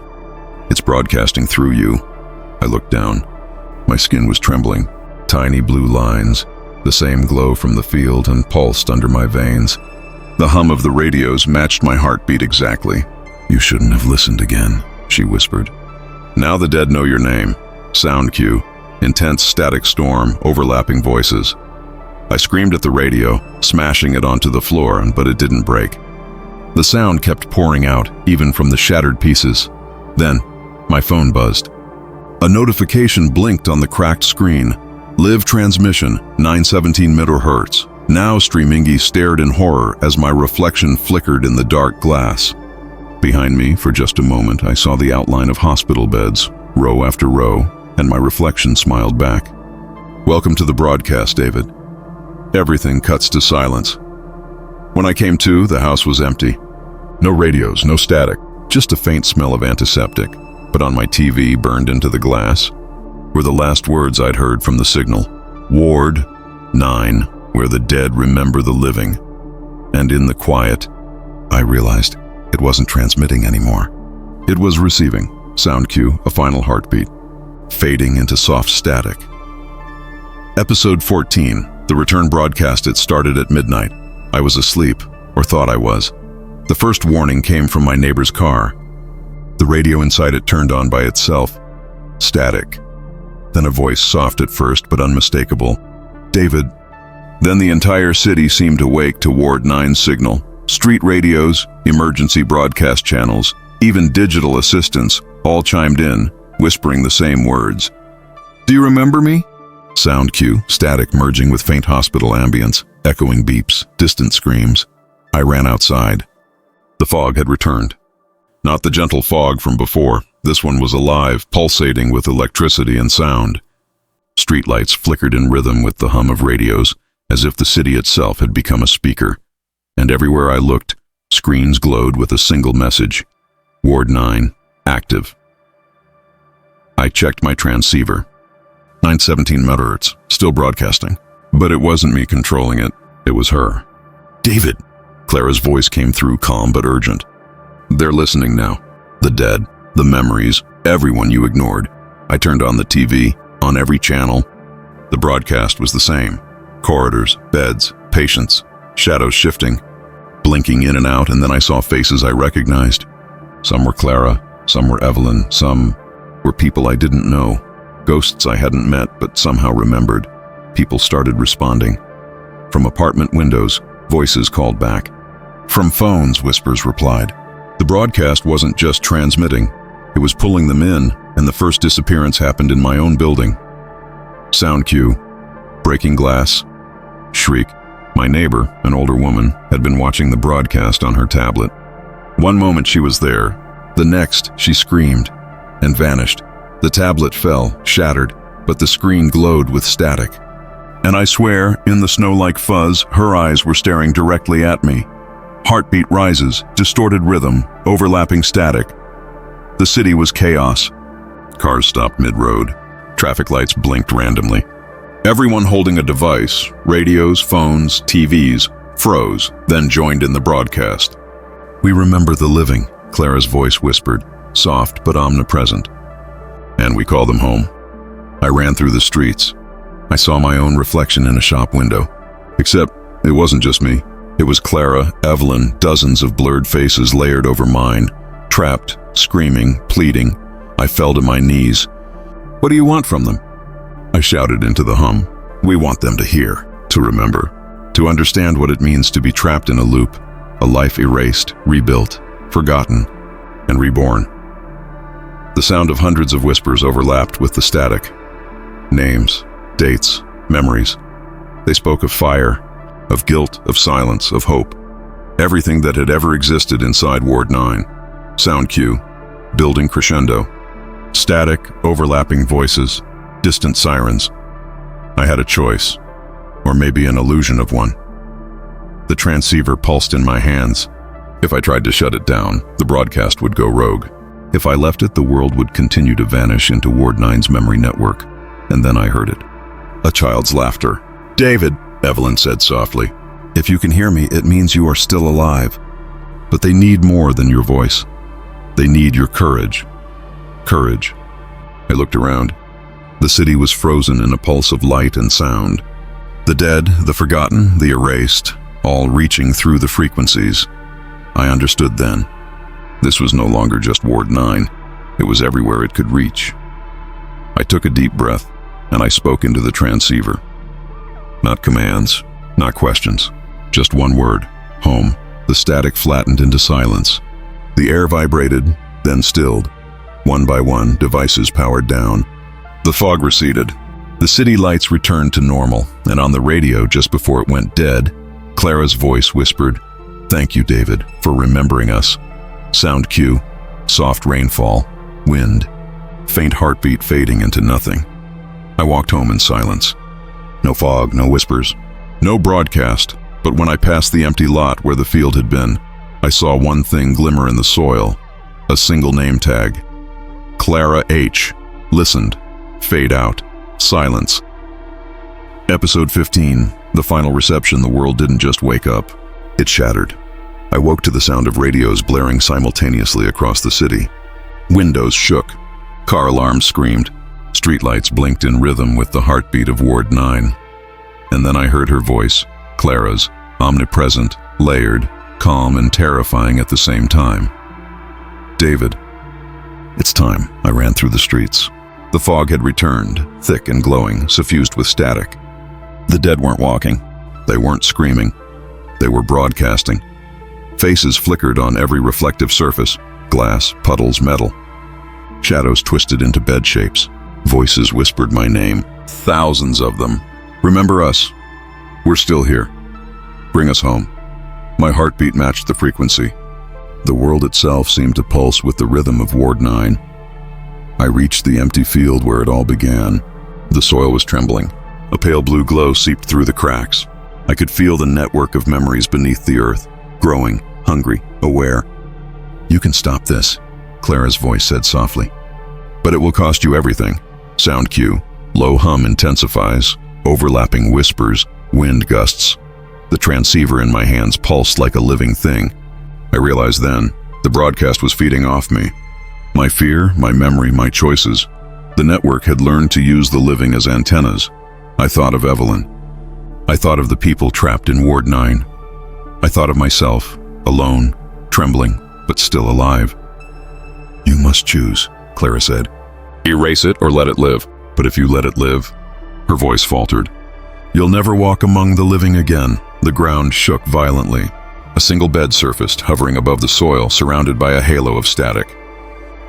It's broadcasting through you. I looked down. My skin was trembling. Tiny blue lines, the same glow from the field, and pulsed under my veins. The hum of the radios matched my heartbeat exactly. You shouldn't have listened again, she whispered. Now the dead know your name. Sound cue. Intense static storm, overlapping voices. I screamed at the radio, smashing it onto the floor, but it didn't break. The sound kept pouring out, even from the shattered pieces. Then, my phone buzzed. A notification blinked on the cracked screen. Live transmission, 917 MHz. Now Streamingy stared in horror as my reflection flickered in the dark glass. Behind me, for just a moment, I saw the outline of hospital beds, row after row, and my reflection smiled back. Welcome to the broadcast, David. Everything cuts to silence. When I came to, the house was empty. No radios, no static, just a faint smell of antiseptic. But on my TV, burned into the glass, were the last words I'd heard from the signal. Ward 9, where the dead remember the living. And in the quiet, I realized it wasn't transmitting anymore. It was receiving. Sound cue, a final heartbeat, fading into soft static. Episode 14, the return broadcast. It started at midnight. I was asleep, or thought I was. The first warning came from my neighbor's car. The radio inside it turned on by itself. Static. Then a voice, soft at first but unmistakable. David. Then the entire city seemed awake to Ward 9's signal. Street radios, emergency broadcast channels, even digital assistants all chimed in, whispering the same words. Do you remember me? Sound cue, static merging with faint hospital ambience, echoing beeps, distant screams. I ran outside. The fog had returned. Not the gentle fog from before. This one was alive, pulsating with electricity and sound. Streetlights flickered in rhythm with the hum of radios, as if the city itself had become a speaker. And everywhere I looked, screens glowed with a single message. Ward 9, active. I checked my transceiver. 917 MHz, still broadcasting. But it wasn't me controlling it, it was her. David! Clara's voice came through, calm but urgent. They're listening now. The dead, the memories, everyone you ignored. I turned on the TV, on every channel. The broadcast was the same. Corridors, beds, patients, shadows shifting, blinking in and out, and then I saw faces I recognized. Some were Clara, some were Evelyn, some were people I didn't know. Ghosts I hadn't met but somehow remembered. People started responding. From apartment windows, voices called back. From phones, whispers replied. The broadcast wasn't just transmitting, it was pulling them in, and the first disappearance happened in my own building. Sound cue, breaking glass, shriek. My neighbor, an older woman, had been watching the broadcast on her tablet. One moment she was there, the next she screamed and vanished. The tablet fell, shattered, but the screen glowed with static. And I swear, in the snow-like fuzz, her eyes were staring directly at me. Heartbeat rises, distorted rhythm, overlapping static. The city was chaos. Cars stopped mid-road. Traffic lights blinked randomly. Everyone holding a device, radios, phones, TVs, froze, then joined in the broadcast. We remember the living, Clara's voice whispered, soft but omnipresent. And we call them home. I ran through the streets. I saw my own reflection in a shop window. Except it wasn't just me. It was Clara, Evelyn, dozens of blurred faces layered over mine, trapped, screaming, pleading. I fell to my knees. What do you want from them? I shouted into the hum. We want them to hear, to remember, to understand what it means to be trapped in a loop, a life erased, rebuilt, forgotten, and reborn. The sound of hundreds of whispers overlapped with the static. Names, dates, memories. They spoke of fire, of guilt, of silence, of hope. Everything that had ever existed inside Ward 9. Sound cue, building crescendo. Static, overlapping voices, distant sirens. I had a choice, or maybe an illusion of one. The transceiver pulsed in my hands. If I tried to shut it down, the broadcast would go rogue. If I left it, the world would continue to vanish into Ward 9's memory network. And then I heard it. A child's laughter. "David," Evelyn said softly. "If you can hear me, it means you are still alive. But they need more than your voice. They need your courage. Courage." I looked around. The city was frozen in a pulse of light and sound. The dead, the forgotten, the erased, all reaching through the frequencies. I understood then. This was no longer just Ward 9. It was everywhere it could reach. I took a deep breath, and I spoke into the transceiver. Not commands, not questions, just one word: home. The static flattened into silence. The air vibrated, then stilled. One by one, devices powered down. The fog receded. The city lights returned to normal, and on the radio, just before it went dead, Clara's voice whispered, "Thank you, David, for remembering us." Sound cue, soft rainfall, wind, faint heartbeat fading into nothing. I walked home in silence. No fog, no whispers, no broadcast, but when I passed the empty lot where the field had been, I saw one thing glimmer in the soil, a single name tag. Clara H. Listened. Fade out. Silence. Episode 15. The final reception. The world didn't just wake up. It shattered. I woke to the sound of radios blaring simultaneously across the city. Windows shook. Car alarms screamed. Streetlights blinked in rhythm with the heartbeat of Ward 9. And then I heard her voice, Clara's, omnipresent, layered, calm and terrifying at the same time. "David." "It's time." I ran through the streets. The fog had returned, thick and glowing, suffused with static. The dead weren't walking. They weren't screaming. They were broadcasting. Faces flickered on every reflective surface, glass, puddles, metal. Shadows twisted into bed shapes. Voices whispered my name, thousands of them. "Remember us. We're still here. Bring us home." My heartbeat matched the frequency. The world itself seemed to pulse with the rhythm of Ward 9. I reached the empty field where it all began. The soil was trembling. A pale blue glow seeped through the cracks. I could feel the network of memories beneath the earth, growing, hungry, aware. "You can stop this," Clara's voice said softly. "But it will cost you everything." Sound cue. Low hum intensifies, overlapping whispers, wind gusts. The transceiver in my hands pulsed like a living thing. I realized then, the broadcast was feeding off me. My fear, my memory, my choices. The network had learned to use the living as antennas. I thought of Evelyn. I thought of the people trapped in Ward 9. I thought of myself, alone, trembling, but still alive. "You must choose," Clara said. "Erase it or let it live. But if you let it live," her voice faltered, "you'll never walk among the living again." The ground shook violently. A single bed surfaced, hovering above the soil, surrounded by a halo of static.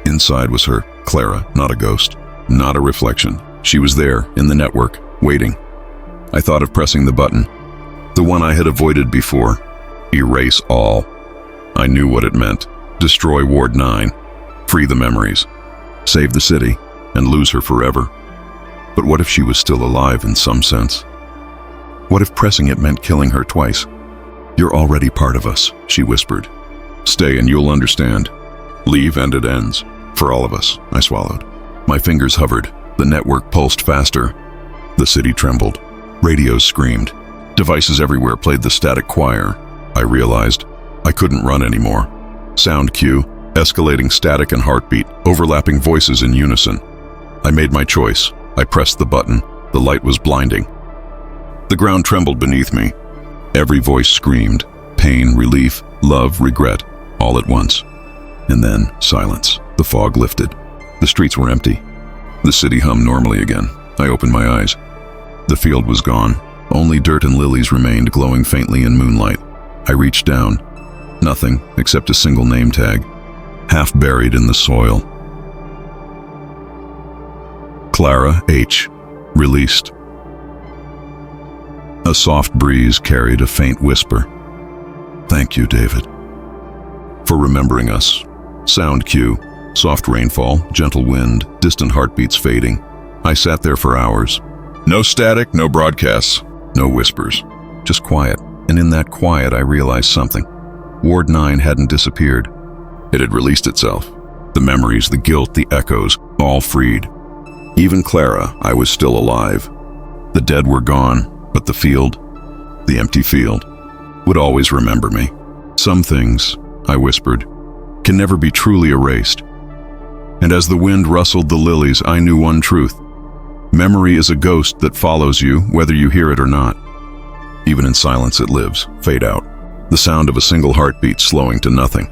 Inside was her, Clara, not a ghost, not a reflection. She was there, in the network, waiting. I thought of pressing the button, the one I had avoided before. Erase all. I knew what it meant. Destroy Ward 9. Free the memories. Save the city, and lose her forever. But what if she was still alive in some sense? What if pressing it meant killing her twice? "You're already part of us," she whispered. "Stay and you'll understand. Leave and it ends. For all of us," I swallowed. My fingers hovered. The network pulsed faster. The city trembled. Radios screamed. Devices everywhere played the static choir. I realized I couldn't run anymore. Sound cue, escalating static and heartbeat, overlapping voices in unison. I made my choice. I pressed the button. The light was blinding. The ground trembled beneath me. Every voice screamed, pain, relief, love, regret, all at once. And then silence. The fog lifted. The streets were empty. The city hummed normally again. I opened my eyes. The field was gone. Only dirt and lilies remained, glowing faintly in moonlight. I reached down. Nothing except a single name tag, half buried in the soil. Clara H. Released. A soft breeze carried a faint whisper. Thank you, David, for remembering us. Sound cue, soft rainfall, gentle wind, distant heartbeats fading. I sat there for hours. No static, no broadcasts, no whispers, just quiet. And in that quiet, I realized something. Ward 9 hadn't disappeared. It had released itself. The memories, the guilt, the echoes, all freed. Even Clara, I was still alive. The dead were gone, but the field, the empty field, would always remember me. Some things, I whispered, can never be truly erased. And as the wind rustled the lilies, I knew one truth. Memory is a ghost that follows you, whether you hear it or not. Even in silence it lives, fade out. The sound of a single heartbeat slowing to nothing.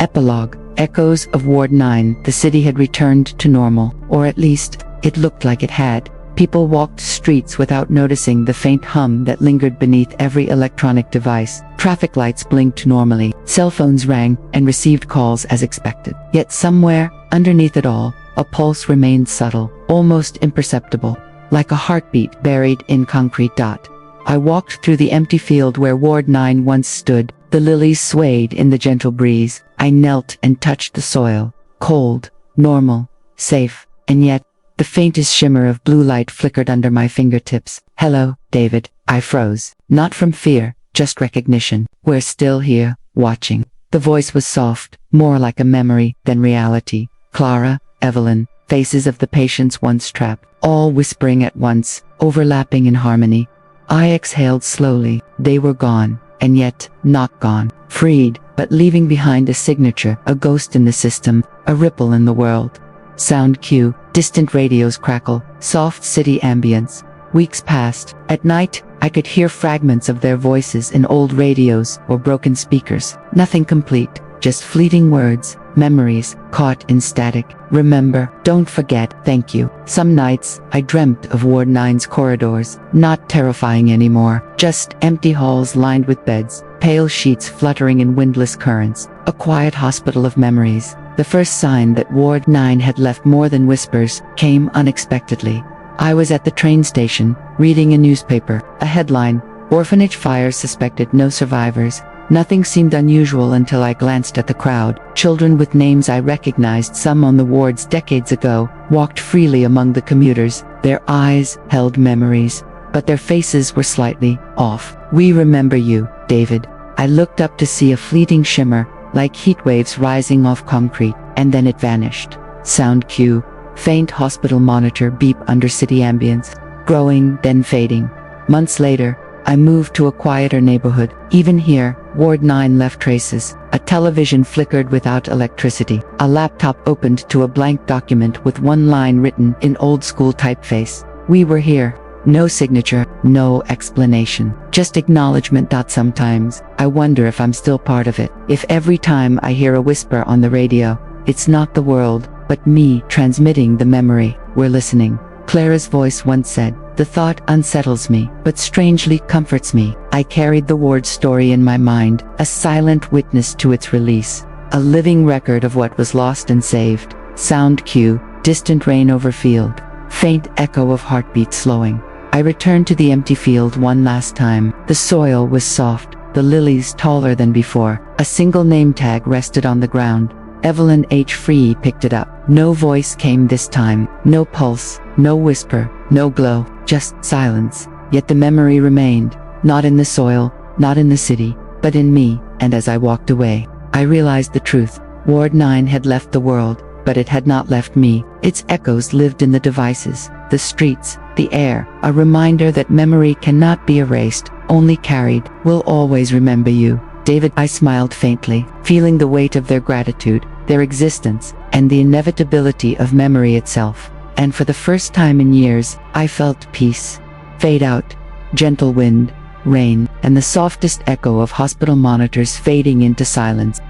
Epilogue. Echoes of Ward 9. The city had returned to normal, or at least, it looked like it had. People walked streets without noticing the faint hum that lingered beneath every electronic device. Traffic lights blinked normally, cell phones rang and received calls as expected. Yet somewhere, underneath it all, a pulse remained subtle, almost imperceptible, like a heartbeat buried in concrete dot. I walked through the empty field where Ward 9 once stood. The lilies swayed in the gentle breeze. I knelt and touched the soil. Cold, normal, safe, and yet, the faintest shimmer of blue light flickered under my fingertips. Hello, David. I froze. Not from fear, just recognition. We're still here, watching. The voice was soft, more like a memory than reality. Clara, Evelyn, faces of the patients once trapped, all whispering at once, overlapping in harmony. I exhaled slowly. They were gone, and yet, not gone. Freed, but leaving behind a signature, a ghost in the system, a ripple in the world. Sound cue, distant radios crackle, soft city ambience. Weeks passed. At night, I could hear fragments of their voices in old radios or broken speakers. Nothing complete, just fleeting words, memories, caught in static. Remember, don't forget, thank you. Some nights, I dreamt of Ward 9's corridors, not terrifying anymore, just empty halls lined with beds, pale sheets fluttering in windless currents, a quiet hospital of memories. The first sign that Ward 9 had left more than whispers came unexpectedly. I was at the train station, reading a newspaper, a headline, "Orphanage fire suspected, no survivors." Nothing seemed unusual until I glanced at the crowd. Children with names I recognized, some on the wards decades ago, walked freely among the commuters. Their eyes held memories, but their faces were slightly off. "We remember you, David." I looked up to see a fleeting shimmer, like heat waves rising off concrete, and then it vanished. Sound cue, faint hospital monitor beep under city ambience, growing, then fading. Months later, I moved to a quieter neighborhood. Even here, Ward 9 left traces. A television flickered without electricity. A laptop opened to a blank document with one line written in old-school typeface. "We were here." No signature, no explanation, just acknowledgement. Sometimes, I wonder if I'm still part of it. If every time I hear a whisper on the radio, it's not the world, but me transmitting the memory. We're listening. Clara's voice once said, "The thought unsettles me, but strangely comforts me." I carried the ward story in my mind, a silent witness to its release, a living record of what was lost and saved. Sound cue, distant rain over field, faint echo of heartbeat slowing. I returned to the empty field one last time. The soil was soft, the lilies taller than before. A single name tag rested on the ground. Evelyn H. Free picked it up. No voice came this time, no pulse, no whisper, no glow, just silence. Yet the memory remained, not in the soil, not in the city, but in me. And as I walked away, I realized the truth. Ward 9 had left the world, but it had not left me. Its echoes lived in the devices, the streets, the air, a reminder that memory cannot be erased, only carried. We'll always remember you, David. I smiled faintly, feeling the weight of their gratitude, their existence, and the inevitability of memory itself. And for the first time in years, I felt peace. Fade out, gentle wind, rain, and the softest echo of hospital monitors fading into silence.